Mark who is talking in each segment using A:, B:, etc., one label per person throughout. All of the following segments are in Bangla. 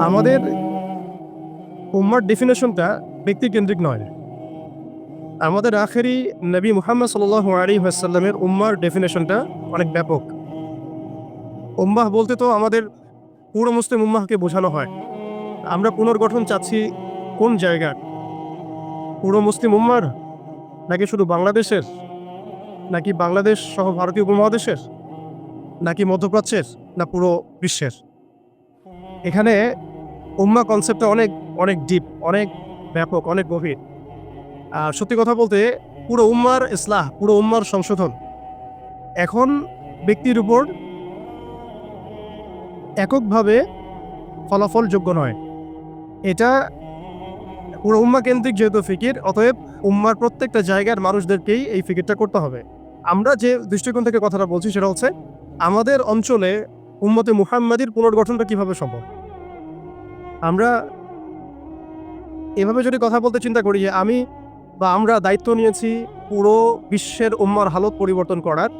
A: আমাদের উম্মার ডেফিনেশনটা ব্যক্তিকেন্দ্রিক নয়। আমাদের আখেরি নবী মুহাম্মদ সাল্লাল্লাহু আলাইহি ওয়াসাল্লামের উম্মার ডেফিনেশনটা অনেক ব্যাপক। উম্মাহ বলতে তো আমাদের পুরো মুসলিম উম্মাহকে বোঝানো হয়। আমরা পুনর্গঠন চাচ্ছি কোন জায়গার? পুরো মুসলিম উম্মার, নাকি শুধু বাংলাদেশের, নাকি বাংলাদেশ সহ ভারতীয় উপমহাদেশের, নাকি মধ্যপ্রাচ্যের, না পুরো বিশ্বের? এখানে উম্মাহ কনসেপ্টটা অনেক অনেক ডিপ, অনেক ব্যাপক, অনেক গভীর। আর সত্যি কথা বলতে পুরো উম্মার ইসলাহ, পুরো উম্মার সংশোধন এখন ব্যক্তির উপর এককভাবে ফলাফলযোগ্য নয়। এটা পুরো উম্মা কেন্দ্রিক যেহেতু ফিকির, অতএব উম্মার প্রত্যেকটা জায়গার মানুষদেরকেই এই ফিকিরটা করতে হবে। আমরা যে দৃষ্টিকোণ থেকে কথাটা বলছি সেটা হচ্ছে আমাদের অঞ্চলে উম্মতে মুহাম্মাদির পুনর্গঠনটা কিভাবে সম্ভব। আমরা এভাবে যদি কথা বলতে চিন্তা করি যে আমি বা আমরা দায়িত্ব নিয়েছি পুরো বিশ্বের উম্মার হালত পরিবর্তন করার,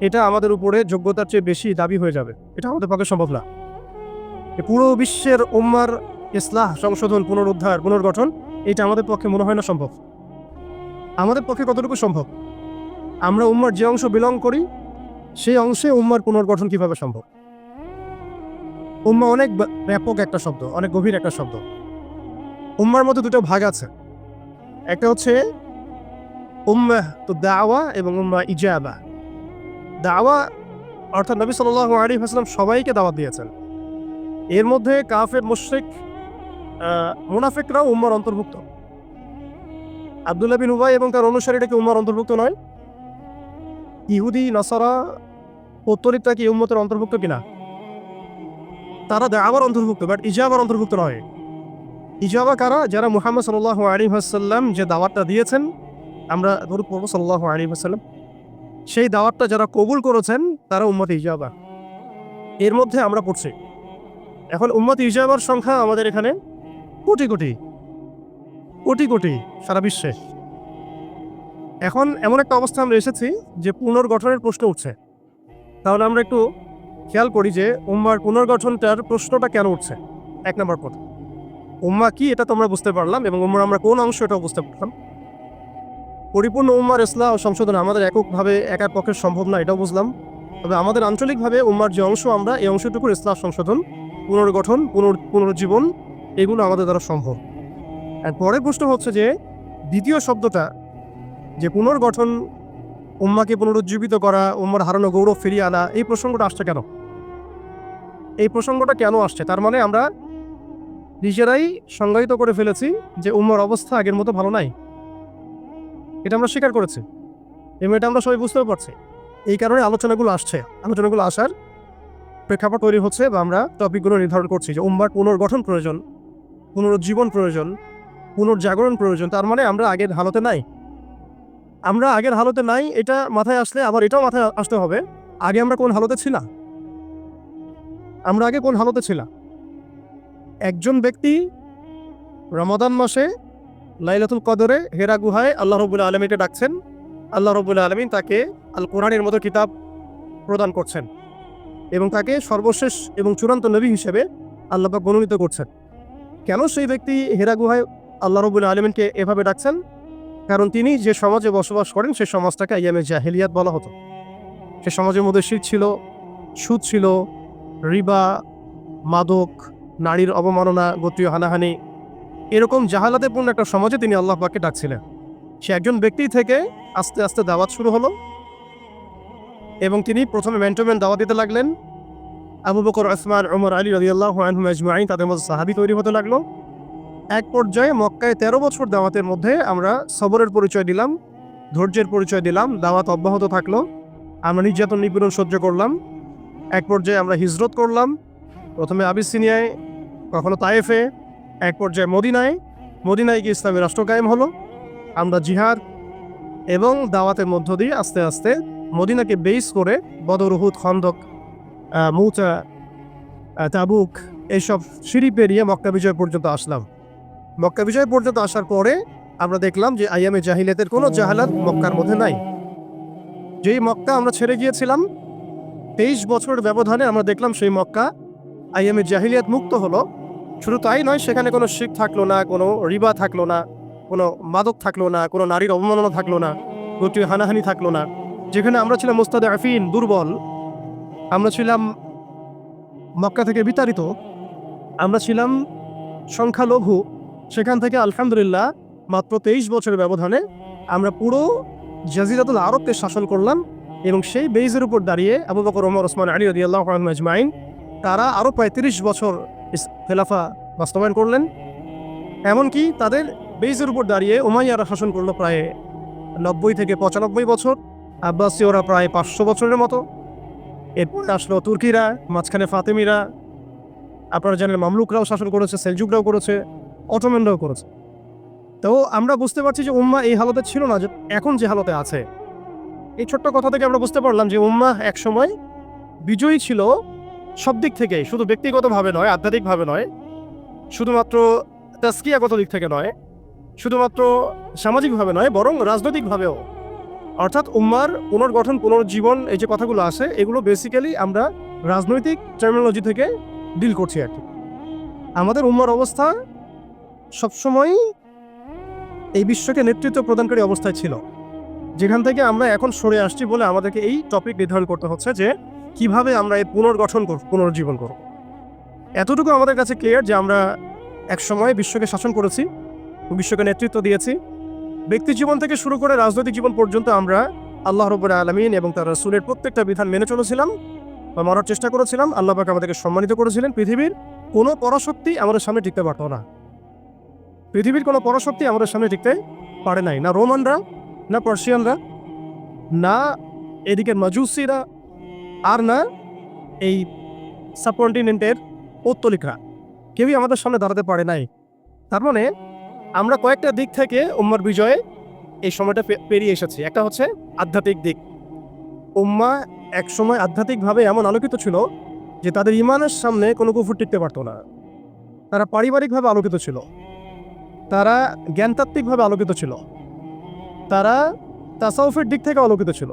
A: এটা আমাদের উপরে যোগ্যতার চেয়ে বেশি দাবি হয়ে যাবে। এটা আমাদের পক্ষে সম্ভব না। পুরো বিশ্বের উম্মার ইসলাহ, সংশোধন, পুনরুদ্ধার, পুনর্গঠন, এটা আমাদের পক্ষে মনে হয় না সম্ভব। আমাদের পক্ষে কতটুকু সম্ভব? আমরা উম্মার যে অংশ বিলং করি সেই অংশে উম্মার পুনর্গঠন কিভাবে সম্ভব? উম্মা অনেক ব্যাপক একটা শব্দ, অনেক গভীর একটা শব্দ। উম্মার মধ্যে দুটো ভাগ আছে। একটা হচ্ছে উম্মাহ তো দাওয়া এবং উম্মাহ ইজাবা। দাওয়া অর্থাৎ নবী সাল্লাল্লাহু আলাইহি ওয়াসাল্লাম সবাইকে দাওয়াত দিয়েছেন। এর মধ্যে কাফের, মুশরিক, মুনাফিকরাও উম্মার অন্তর্ভুক্ত। আব্দুল্লাহ বিন উবাই এবং তার অনুসারীরা কি উম্মার অন্তর্ভুক্ত নয়? ইহুদি, নাসারা, পৌত্তলিকটা কি উম্মতের অন্তর্ভুক্ত কিনা? তারা দাওয়ার অন্তর্ভুক্ত, বাট ইজাবার অন্তর্ভুক্ত নয়। ইজাবা কারা? যারা মুহাম্মদ সাল্লাল্লাহু আলাইহি ওয়াসাল্লাম যে দাওয়াতটা দিয়েছেন, আমরা দরুদ পড়ব সাল্লাল্লাহু আলাইহি ওয়াসাল্লাম, সেই দাওয়াতটা যারা কবুল করেছেন তারা উম্মতে ইজাবা। এর মধ্যে আমরা পড়ছি। এখন উম্মতে ইজাবার সংখ্যা আমাদের এখানে কোটি কোটি কোটি কোটি সারা বিশ্বে। এখন এমন একটা অবস্থা আমরা এসেছি যে পুনর্গঠনের প্রশ্ন উঠছে। তাহলে আমরা একটু খেয়াল করি যে উম্মার পুনর্গঠনটার প্রশ্নটা কেন উঠছে। এক নম্বর কথা, উম্মা কি এটা তো আমরা বুঝতে পারলাম, এবং উম্মার আমরা কোন অংশ এটাও বুঝতে পারলাম। পরিপূর্ণ উম্মার ইসলাহ ও সংশোধন আমাদের এককভাবে একার পক্ষে সম্ভব না, এটাও বুঝলাম। তবে আমাদের আঞ্চলিকভাবে উম্মার যে অংশ, আমরা এই অংশটুকুর ইসলাহ, সংশোধন, পুনর্গঠন, পুনরুজ্জীবন, এগুলো আমাদের দ্বারা সম্ভব। আর পরের প্রশ্ন হচ্ছে যে দ্বিতীয় শব্দটা, যে পুনর্গঠন, উম্মাকে পুনরুজ্জীবিত করা, উম্মার হারানো গৌরব ফিরিয়ে আনা, এই প্রসঙ্গটা আসছে কেন? এই প্রসঙ্গটা কেন আসছে? তার মানে আমরা নিজেরাই সংজ্ঞায়িত করে ফেলেছি যে উম্মার অবস্থা আগের মতো ভালো নাই। এটা আমরা স্বীকার করেছি এবং এটা আমরা সবাই বুঝতেও পারছি। এই কারণে আলোচনাগুলো আসছে। আলোচনাগুলো আসার প্রেক্ষাপট তৈরি হচ্ছে, বা আমরা টপিকগুলো নির্ধারণ করছি যে উম্মার পুনর্গঠন প্রয়োজন, পুনরুজ্জীবন প্রয়োজন, পুনর্জাগরণ প্রয়োজন। তার মানে আমরা আগের হালতে নাই। আমরা আগের হালতে নাই, এটা মাথায় আসলে আবার এটাও মাথায় আসতে হবে আগে আমরা কোন হালতে ছিলাম। আমরা আগে কোন হালতে ছিলাম? একজন ব্যক্তি রমাদান মাসে লাইলাতুল কদরে হেরা গুহায় আল্লাহ রাব্বুল আলামিনকে ডাকছেন। আল্লাহ রাব্বুল আলামিন তাকে আল কোরআনের মতো কিতাব প্রদান করছেন এবং তাকে সর্বশেষ এবং চূড়ান্ত নবী হিসেবে আল্লাহ পাক মনোনীত করছেন। কেন সেই ব্যক্তি হেরা গুহায় আল্লাহ রাব্বুল আলামিনকে এভাবে ডাকছেন? কারণ তিনি যে সমাজে বসবাস করেন সেই সমাজটাকে আইয়ামে জাহেলিয়াত বলা হতো। সে সমাজের মধ্যে শিরক ছিল, সুদ ছিল, রিবা, মাদক, নারীর অবমাননা, গোত্রীয় হানাহানি, এরকম জাহালাতে পূর্ণ একটা সমাজে তিনি আল্লাহ পাককে ডাকছিলেন। সে একজন ব্যক্তি থেকে আস্তে আস্তে দাওয়াত শুরু হলো এবং তিনি প্রথমে ম্যান দাওয়াত দিতে লাগলেন। আবু বকর, উসমান, ওমর, আলী রাদিয়াল্লাহু আনহুম আজমাইন, তাদের মধ্যে সাহাবী তৈরি হতে লাগলো। এক পর্যায়ে মক্কায় 13 বছর দাওয়াতের মধ্যে আমরা সবরের পরিচয় দিলাম, ধৈর্যের পরিচয় দিলাম। দাওয়াত অব্যাহত থাকলো, আমরা নির্যাতন, নিপীড়ন সহ্য করলাম। এক পর্যায়ে আমরা হিজরত করলাম, প্রথমে আবিসিনিয়ায়, কখনো তায়েফে, এক পর্যায়ে মদিনায় গিয়ে ইসলামী রাষ্ট্র কায়েম হলো। আমরা জিহাদ এবং দাওয়াতের মধ্য দিয়ে আস্তে আস্তে মদিনাকে বেস করে বদর, উহুদ, খন্দক, মুতা, তাবুক, এইসব সিঁড়ি পেরিয়ে মক্কা বিজয় পর্যন্ত আসলাম। মক্কা বিজয় পর্যন্ত আসার পরে আমরা দেখলাম যে আইয়ামে জাহিলিয়াতের কোনো জাহালাত মক্কার মধ্যে নাই। যেই মক্কা আমরা ছেড়ে গিয়েছিলাম 23 বছরের ব্যবধানে আমরা দেখলাম সেই মক্কা আইয়ামে জাহিলিয়াত মুক্ত হলো। শুধু তাই নয়, সেখানে কোনো শিরক থাকলো না, কোনো রিবা থাকলো না, কোনো মাদক থাকলো না, কোনো নারীর অবমাননা থাকলো না, গোত্রীয় হানাহানি থাকলো না। যেখানে আমরা ছিলাম মুস্তাদআফিন, দুর্বল, আমরা ছিলাম মক্কা থেকে বিতাড়িত, আমরা ছিলাম সংখ্যালঘু, সেখান থেকে আলহামদুলিল্লাহ মাত্র 23 বছরের ব্যবধানে আমরা পুরো জাজিরাতুল আরবকে শাসন করলাম। এবং সেই বেইজের উপর দাঁড়িয়ে আবু বকর, ওমর, ওসমান, আলী রাদিয়াল্লাহু আনহুম আজমাইন তারা আরও প্রায় 30 বছর খেলাফা বাস্তবায়ন করলেন। এমনকি তাদের বেইজের উপর দাঁড়িয়ে উমাইয়ারা শাসন করলো প্রায় 90 থেকে 95 বছর, আব্বাসীয়রা প্রায় 500 বছরের মতো। এরপর আসলো তুর্কিরা, মাঝখানে ফাতেমিরা, আপনারা জানেন মামলুকরাও শাসন করেছে, সেলজুকরাও করেছে, অটোম্যানরাও করেছে। তো আমরা বুঝতে পারছি যে উম্মাহ এই হালতে ছিল না যে এখন যে হালতে আছে। এই ছোট্ট কথা থেকে আমরা বুঝতে পারলাম যে উম্মাহ একসময় বিজয়ী ছিল সব দিক থেকে, শুধু ব্যক্তিগতভাবে নয়, আধ্যাত্মিকভাবে নয়, শুধুমাত্র তাজকিয়াগত দিক থেকে নয়, শুধুমাত্র সামাজিকভাবে নয়, বরং রাজনৈতিকভাবেও। অর্থাৎ উম্মার পুনর্গঠন, পুনর্জীবন, এই যে কথাগুলো আসে, এগুলো বেসিক্যালি আমরা রাজনৈতিক টার্মিনোলজি থেকে ডিল করছি আর কি। আমাদের উম্মার অবস্থা সবসময়ই এই বিশ্বকে নেতৃত্ব প্রদানকারী অবস্থায় ছিল, যেখান থেকে আমরা এখন সরে আসছি বলে আমাদেরকে এই টপিক নির্ধারণ করতে হচ্ছে যে কিভাবে আমরা এই পুনর্গঠন করব, পুনর্জীবন করব। এতটুকু আমাদের কাছে ক্লিয়ার যে আমরা একসময় বিশ্বকে শাসন করেছি, বিশ্বকে নেতৃত্ব দিয়েছি। ব্যক্তি জীবন থেকে শুরু করে রাজনৈতিক জীবন পর্যন্ত আমরা আল্লাহ রাব্বুল আলামিন এবং তার রাসূলের প্রত্যেকটা বিধান মেনে চলেছিলাম বা মানার চেষ্টা করেছিলাম। আল্লাহ পাক আমাদেরকে সম্মানিত করেছিলেন। পৃথিবীর কোনো পরাশক্তি আমাদের সামনে টিকতে পারত না। পৃথিবীর কোনো পরাশক্তি আমাদের সামনে টিকতে পারে নাই, না রোমানরা, না পার্সিয়ানরা, না এদিকে মাজুসিরা, আর না এই সাবকন্টিনেন্টের পৌত্তলিকরা। কেউই আমাদের সামনে দাঁড়াতে পারে নাই। তার মানে আমরা কয়েকটা দিক থেকে উম্মার বিজয়ে এই সময়টা পেরিয়ে এসেছি। একটা হচ্ছে আধ্যাত্মিক দিক। উম্মা এক সময় আধ্যাত্মিকভাবে এমন আলোকিত ছিল যে তাদের ইমানের সামনে কোনো কুফর টিকতে পারত না। তারা পারিবারিকভাবে আলোকিত ছিল, তারা জ্ঞানতাত্ত্বিকভাবে আলোকিত ছিল, তারা তাসাউফের দিক থেকে আলোকিত ছিল,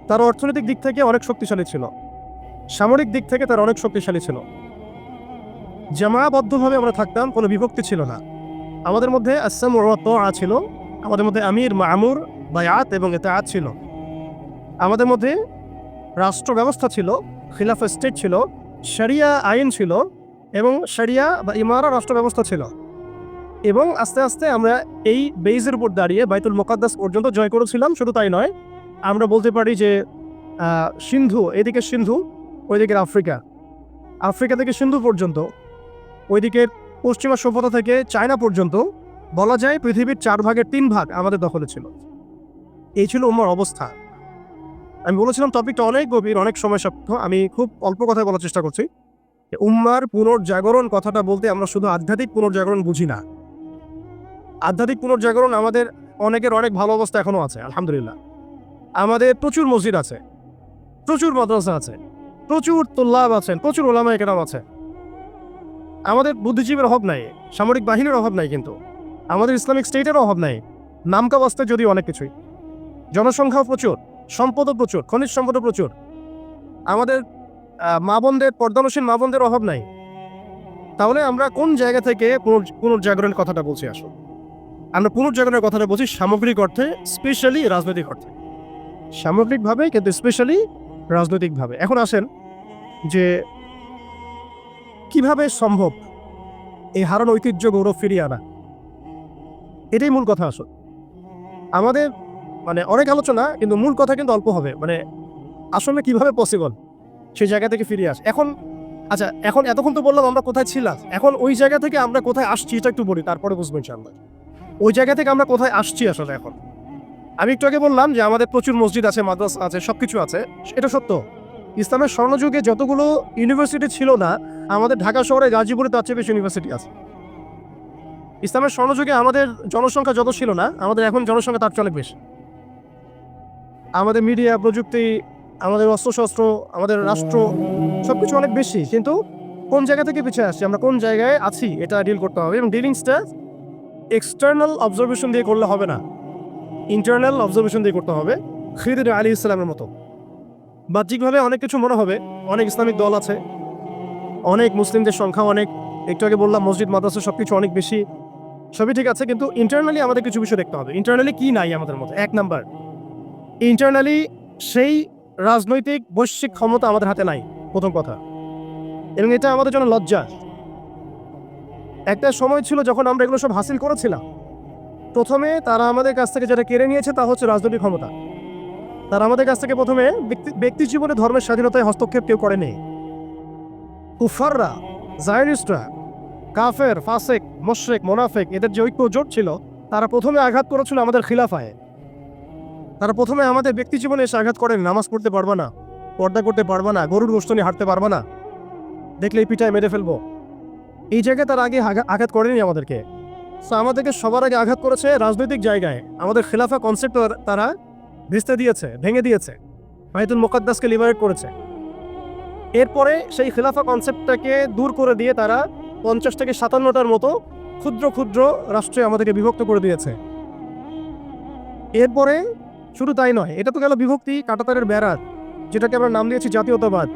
A: তারা অর্থনৈতিক দিক থেকে অনেক শক্তিশালী ছিল, সামরিক দিক থেকে তারা অনেক শক্তিশালী ছিল। জামাবদ্ধভাবে আমরা থাকতাম, কোনো বিভক্তি ছিল না। আমাদের মধ্যে আসসাম ওয়া তাআ ছিল, আমাদের মধ্যে আমির, মামুর, বায়াত এবং ইতাআত ছিল। আমাদের মধ্যে রাষ্ট্র ব্যবস্থা ছিল, খিলাফা স্টেট ছিল, শরিয়া আইন ছিল এবং শরিয়া বা ইমারা রাষ্ট্র ব্যবস্থা ছিল। এবং আস্তে আস্তে আমরা এই বেইজের উপর দাঁড়িয়ে বাইতুল মুকাদ্দাস পর্যন্ত জয় করেছিলাম। শুধু তাই নয়, আমরা বলতে পারি যে সিন্ধু, এদিকে সিন্ধু, ওইদিকের আফ্রিকা, আফ্রিকা থেকে সিন্ধু পর্যন্ত, ওইদিকের পশ্চিমা সভ্যতা থেকে চায়না পর্যন্ত, বলা যায় পৃথিবীর 4 ভাগের 3 ভাগ আমাদের দখলে ছিল। এই ছিল উম্মার অবস্থা। আমি বলেছিলাম টপিকটা অনেক গভীর, অনেক সময় সাপেক্ষ। আমি খুব অল্প কথায় বলার চেষ্টা করছি। উম্মার পুনর্জাগরণ কথাটা বলতে আমরা শুধু আধ্যাত্মিক পুনর্জাগরণ বুঝি না। আধ্যাত্মিক পুনর্জাগরণ আমাদের অনেকের অনেক ভালো অবস্থা এখনও আছে, আলহামদুলিল্লাহ। আমাদের প্রচুর মসজিদ আছে, প্রচুর মাদ্রাসা আছে, প্রচুর তুল্লাব আছেন, প্রচুর ওলামায়ে কেরাম আছে। আমাদের বুদ্ধিজীবীর অভাব নাই, সামরিক বাহিনীর অভাব নাই, কিন্তু আমাদের ইসলামিক স্টেটের অভাব নাই। নামকা বাস্তে যদি অনেক কিছুই, জনসংখ্যাও প্রচুর, সম্পদও প্রচুর, খনিজ সম্পদও প্রচুর। আমাদের মা বোনদের, পর্দানসীন মা বোনদের অভাব নাই। তাহলে আমরা কোন জায়গা থেকে পুনর্জাগরণের কথাটা বলছি? আসলে আমরা পুনর্জাগরণের কথাটা বলছি সামগ্রিক অর্থে, স্পেশালি রাজনৈতিক অর্থে। সামগ্রিকভাবে কিন্তু স্পেশালি রাজনৈতিকভাবে। এখন আসেন যে কিভাবে সম্ভব এই হারানো ঐতিহ্য, গৌরব ফিরিয়ে আনা। এটাই মূল কথা। আসলে আমাদের অনেক আলোচনা, কিন্তু মূল কথা কিন্তু অল্প হবে। আসলে কিভাবে পসিবল সেই জায়গা থেকে ফিরিয়ে আসে। এখন আচ্ছা, এখন এতক্ষণ তো বললাম আমরা কোথায় ছিলাম, এখন ওই জায়গা থেকে আমরা কোথায় আসছি এটা একটু বলি, তারপরে বুঝবো ইনশাআল্লাহ ওই জায়গা থেকে আমরা কোথায় আসছি। আসলে এখন আমি একটু আগে বললাম যে আমাদের প্রচুর মসজিদ আছে, মাদ্রাসা আছে, সবকিছু আছে, এটা সত্য। ইসলামের স্বর্ণযুগে যতগুলো ইউনিভার্সিটি ছিল না, আমাদের ঢাকা শহরে, গাজীপুরে তার চেয়ে বেশি ইউনিভার্সিটি আছে। ইসলামের স্বর্ণযুগে আমাদের জনসংখ্যা যত ছিল না, আমাদের এখন জনসংখ্যা তার চেয়ে অনেক বেশি। আমাদের মিডিয়া, প্রযুক্তি, আমাদের অস্ত্রশস্ত্র, আমাদের রাষ্ট্র, সবকিছু অনেক বেশি, কিন্তু কোন জায়গা থেকে পিছিয়ে আসছি, আমরা কোন জায়গায় আছি, এটা ডিল করতে হবে। এবং ডিলিংসটা এক্সটার্নাল অবজারভেশন দিয়ে করলে হবে না, ইন্টারনাল অবজারভেশন দিয়ে করতে হবে। খিদির আলী ইসলামের মতো বাহ্যিকভাবে অনেক কিছু মনে হবে, অনেক ইসলামিক দল আছে, অনেক, মুসলিমদের সংখ্যা অনেক, একটু আগে বললাম মসজিদ মাদ্রাসা সব কিছু অনেক বেশি, সবই ঠিক আছে, কিন্তু ইন্টারনালি আমাদের কিছু বিষয় দেখতে হবে। ইন্টারনালি কি নাই আমাদের মধ্যে? এক নাম্বার, ইন্টারনালি সেই রাজনৈতিক বৈশ্বিক ক্ষমতা আমাদের হাতে নাই, প্রথম কথা, এবং এটা আমাদের জন্য লজ্জা। একটা সময় ছিল যখন আমরা এগুলো সব হাসিল করেছিলাম, প্রথমে তারা আমাদের কাছ থেকে যেটা কেড়ে নিয়েছে তা হচ্ছে রাজনৈতিক ক্ষমতা। তারা আমাদের কাছ থেকে প্রথমে ব্যক্তি জীবনে ধর্মের স্বাধীনতায় হস্তক্ষেপ কেউ করেনি। কুফাররা, জায়নিস্টরা, কাফের, ফাসেক, মুশরিক, মুনাফিক, এদের যে ঐক্য জোট ছিল, তারা প্রথমে আঘাত করেছিল আমাদের খিলাফায়। তারা প্রথমে আমাদের ব্যক্তি জীবনে এসে আঘাত করেন, নামাজ পড়তে পারবা না, পর্দা করতে পারবা না, গরুর গোশত নিয়ে হাঁটতে পারবা না, দেখলেই পিঠায় মেরে ফেলবো, এই জায়গায় তার আগে আঘাত করেনি আমাদেরকে। সো আমাদেরকে সবার আগে আঘাত করেছে রাজনৈতিক জায়গায়। আমাদের খিলাফা কনসেপ্ট তারা ভেস্তে দিয়েছে, ভেঙে দিয়েছে, বাইতুল মুকাদ্দাসকে লিবারেট করেছে। এরপরে সেই খিলাফা কনসেপ্টটাকে দূর করে দিয়ে তারা 50 থেকে 57টার মতো ক্ষুদ্র ক্ষুদ্র রাষ্ট্রে আমাদেরকে বিভক্ত করে দিয়েছে। এরপরে শুধু তাই নয়, এটা তো গেল বিভক্তি, কাঁটাতারের বেড়া, যেটাকে আমরা নাম দিয়েছি জাতীয়তাবাদ।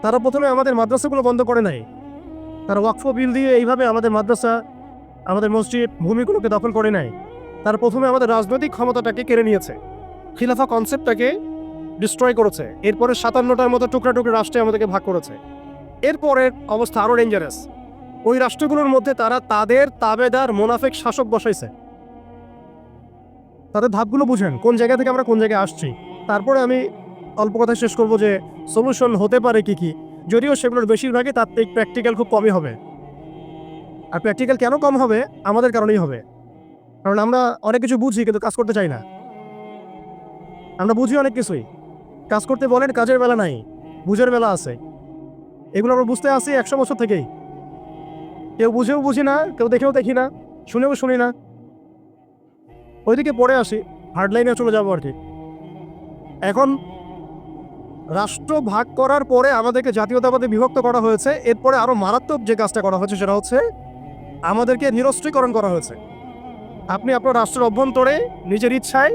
A: তারা প্রথমে আমাদের মাদ্রাসাগুলো বন্ধ করে নাই, তারা ওয়াকফ বিল দিয়ে এইভাবে আমাদের মাদ্রাসা, আমাদের মসজিদ, ভূমিগুলোকে দখল করে নাই। তারা প্রথমে আমাদের রাজনৈতিক ক্ষমতাটাকে কেড়ে নিয়েছে, খিলাফা কনসেপ্টটাকে ডিস্ট্রয় করেছে। এরপরে 57টার মতো টুকরা টুকরা রাষ্ট্রে আমাদেরকে ভাগ করেছে। এরপরের অবস্থা আরও ডেঞ্জারাস। ওই রাষ্ট্রগুলোর মধ্যে তারা তাদের তাবেদার মুনাফিক শাসক বসাইছে। তাদের ধাপগুলো বুঝেন, কোন জায়গা থেকে আমরা কোন জায়গায় আসছি। তারপরে আমি অল্প কথা শেষ করব যে সলিউশন হতে পারে কি কি, যদিও সেগুলোর বেশিরভাগই তাত্ত্বিক, প্র্যাকটিক্যাল খুব কমই হবে। আর প্র্যাকটিক্যাল কেন কম হবে? আমাদের কারণেই হবে, কারণ আমরা অনেক কিছু বুঝি কিন্তু কাজ করতে চাই না। আমরা বুঝি অনেক কিছুই, কাজ করতে বলেন কাজের বেলা নাই, বুঝের বেলা আছে। এগুলো আমরা বুঝতে আসি 100 বছর থেকেই, কেউ বুঝেও বুঝি না, কেউ দেখেও দেখি না, শুনেও শুনি না। ওইদিকে পড়ে আসি, হার্ডলাইনে চলে যাবো আর কি। এখন রাষ্ট্র ভাগ করার পরে আমাদেরকে জাতীয়তাবাদে বিভক্ত করা হয়েছে। এরপরে আরও মারাত্মক যে কাজটা করা হয়েছে সেটা হচ্ছে আমাদেরকে নিরস্ত্রীকরণ করা হয়েছে। আপনি আপনার রাষ্ট্রের অভ্যন্তরে নিজের ইচ্ছায়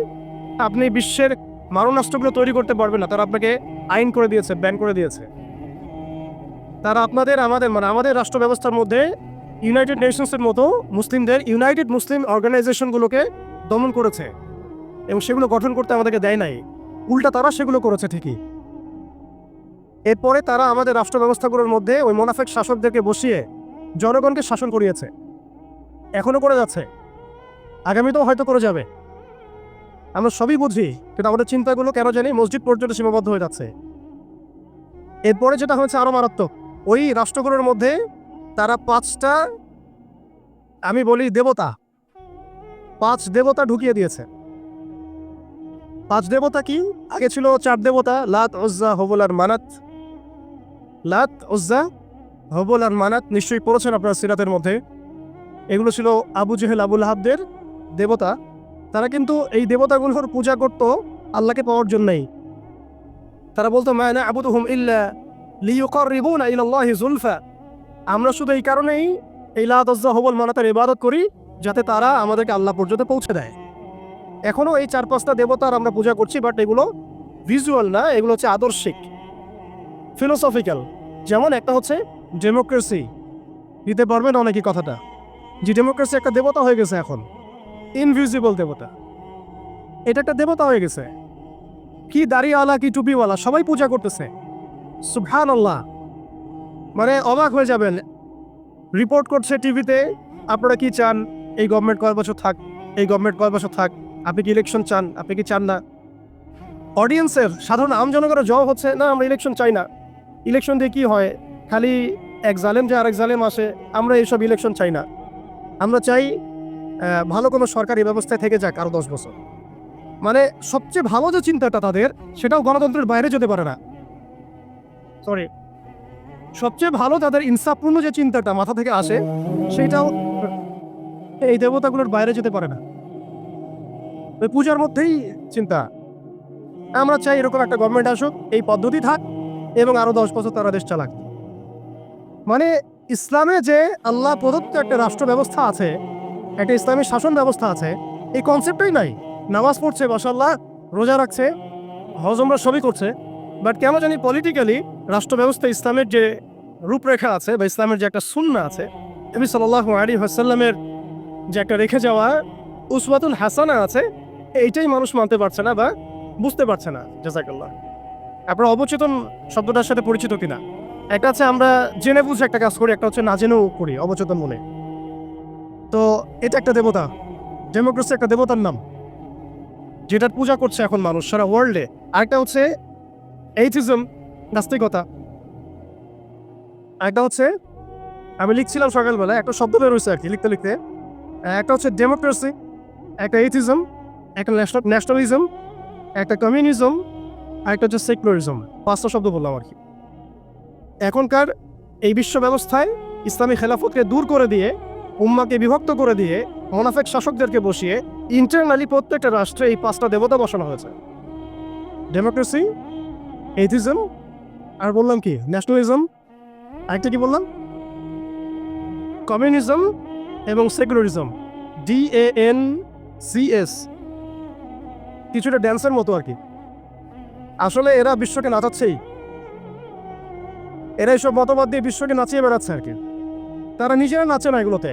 A: আপনি বিশ্বের মারণাস্ত্রগুলো তৈরি করতে পারবেন না, তারা আপনাকে আইন করে দিয়েছে, ব্যান করে দিয়েছে। তারা আমাদের রাষ্ট্র ব্যবস্থার মধ্যে ইউনাইটেড নেশনসের মতো মুসলিমদের ইউনাইটেড মুসলিম অর্গানাইজেশনগুলোকে দমন করেছে এবং সেগুলো গঠন করতে আমাদেরকে দেয় নাই, উল্টা তারা সেগুলো করেছে ঠিকই। এরপরে তারা আমাদের রাষ্ট্র ব্যবস্থাগুলোর মধ্যে ওই মুনাফিক শাসকদেরকে বসিয়ে জনগণকে শাসন করিয়েছে, এখনো করে যাচ্ছে, আগামীতেও হয়তো করে যাবে। আমরা সবই বুঝি, কিন্তু আমাদের চিন্তাগুলো কেন জানি মসজিদ পর্যন্ত সীমাবদ্ধ হয়ে যাচ্ছে। এরপরে যেটা হয়েছে আরো মারাত্মক, ওই রাষ্ট্রগুলোর মধ্যে তারা 5টা, আমি বলি দেবতা, 5 দেবতা ঢুকিয়ে দিয়েছে। 5 দেবতা কি? আগে ছিল 4 দেবতা, লাত, উজ্জা, হবল আর মানাত। লাত, উজ্জা, হবল আর মানাত নিশ্চয়ই পড়েছেন আপনার সিরাতের মধ্যে। এগুলো ছিল আবু জেহেল, আবু লাহাবদের দেবতা। তারা কিন্তু এই দেবতাগুলোর পূজা করত আল্লাহকে পাওয়ার জন্যই। তারা বলতো মা না'বুদুহুম ইল্লা লিয়ুকাররিবুনা ইলাল্লাহি যুলফা, আমরা শুধু এই কারণেই এই লাত, উজ্জা, হবল, মানাতের ইবাদত করি যাতে তারা আমাদেরকে আল্লাহ পর্যন্ত পৌঁছে দেয়। এখনও এই 4-5টা দেবতার আমরা পূজা করছি, বাট এগুলো ভিজুয়াল না, এগুলো হচ্ছে আদর্শিক, ফিলোসফিক্যাল। যেমন একটা হচ্ছে ডেমোক্রেসি, দিতে পারবেন অনেকই কথাটা, যে ডেমোক্রেসি একটা দেবতা হয়ে গেছে এখন, ইনভিজিবল দেবতা, এটা একটা দেবতা হয়ে গেছে। কি দাড়িওয়ালা, কি টুপিওয়ালা, সবাই পূজা করতেছে। সুবহানাল্লাহ, মানে অবাক হয়ে যাবেন। রিপোর্ট করছে টিভিতে, আপনারা কি চান এই গভর্নমেন্ট কয় বছর থাক, এই গভর্নমেন্ট কয় বছর থাক, আপনি কি ইলেকশন চান, আপনি কি চান না? অডিয়েন্সের, সাধারণ আম জনগণের জবাব হচ্ছে না, আমরা ইলেকশন চাই না। ইলেকশন দিয়ে কি হয়? খালি এক জালেম যে আরেক জালেম আসে, আমরা এইসব ইলেকশন চাই না। আমরা চাই ভালো কোনো সরকারি ব্যবস্থায় থেকে যাক আরও 10 বছর। মানে সবচেয়ে ভালো যে চিন্তাটা তাদের, সেটাও গণতন্ত্রের বাইরে যেতে পারে না। সরি, সবচেয়ে ভালো তাদের ইনসাফপূর্ণ যে চিন্তাটা মাথা থেকে আসে, সেটাও এই দেবতাগুলোর বাইরে যেতে পারে না। ওই পূজার মধ্যেই চিন্তা। আমরা চাই এরকম একটা গভর্নমেন্ট আসুক, এই পদ্ধতি থাক এবং আরো 10 বছর তারা দেশ চালাক। মানে ইসলামে যে আল্লাহ প্রদত্ত একটা রাষ্ট্র ব্যবস্থা আছে, একটা ইসলামী শাসন ব্যবস্থা আছে, এই কনসেপ্টই নাই। নামাজ পড়ছে মাশাআল্লাহ, রোজা রাখছে, হজ উমরা সবই করছে, বাট কেন জানি পলিটিক্যালি রাষ্ট্র ব্যবস্থা ইসলামের যে রূপরেখা আছে বা ইসলামের যে একটা সুন্নাহ আছে, নবী সাল্লাল্লাহু আলাইহি ওয়াসাল্লামের যে একটা রেখে যাওয়া উসওয়াতুল হাসানা আছে, এইটাই মানুষ মানতে পারছে না বা বুঝতে পারছে না। জাযাকাল্লাহ। আপনারা অবচেতন শব্দটার সাথে পরিচিত কিনা? একটা আছে আমরা জেনে বুঝে একটা কাজ করি, একটা হচ্ছে না জেনেও করি অবচেতন মনে। তো এটা একটা দেবতা, ডেমোক্রেসি একটা দেবতার নাম যেটার পূজা করছে এখন মানুষ সারা ওয়ার্ল্ডে। আরেকটা হচ্ছে এইথিজম, নাস্তিকতা। আরেকটা হচ্ছে আমি লিখছিলাম সকালবেলা, একটা শব্দ বের হয়েছে আর কি লিখতে লিখতে। একটা হচ্ছে ডেমোক্রেসি, একটা এইথিজম, একটা ন্যাশনালিজম, একটা কমিউনিজম, আর একটা হচ্ছে সেকুলারিজম। 5টা শব্দ বললাম আর কি। এখনকার এই বিশ্ব ব্যবস্থায় ইসলামী খেলাফতকে দূর করে দিয়ে, উম্মাকে বিভক্ত করে দিয়ে, মোনাফেক শাসকদেরকে বসিয়ে ইন্টারনালি প্রত্যেকটা রাষ্ট্রে এই 5টা দেবতা বসানো হয়েছে। ডেমোক্রেসি, এইথিজম, আর বললাম কি ন্যাশনালিজম, আরেকটা কি বললাম কমিউনিজম এবং সেকুলারিজম। DANCS, কিছুটা ড্যান্সের মতো আর কি। আসলে এরা বিশ্বকে নাচাচ্ছেই, এরা এইসব মতবাদ দিয়ে বিশ্বকে নাচিয়ে বেড়াচ্ছে আর কি। তারা নিজেরা নাচে না এগুলোতে,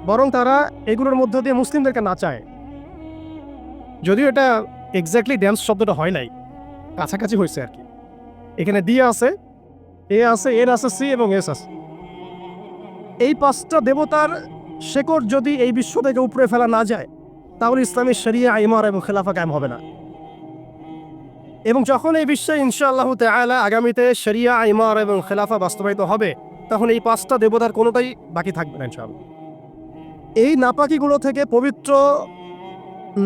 A: বরং তারা এগুলোর মধ্য দিয়ে মুসলিমদেরকে নাচায়। যদিও এটা এক্স্যাক্টলি ড্যান্স শব্দটা হয় নাই, কাছাকাছি হয়েছে আর কি। এখানে ডি আছে, এ আছে, এর আছে, সি এবং এস আছে। এই 5টা দেবতার শেকড় যদি এই বিশ্ব থেকে উপরে ফেলা না যায়, তাহলে ইসলামী শরিয়া, ইমার এবং খেলাফা কায়েম হবে না। এবং যখন এই বিশ্বে ইনশাআল্লাহ তাআলা আগামীতে শরিয়া, ইমার এবং খেলাফা বাস্তবায়িত হবে, তখন এই 5টা দেবতার কোনোটাই বাকি থাকবে না ইনশাআল্লাহ। এই নাপাকিগুলো থেকে পবিত্র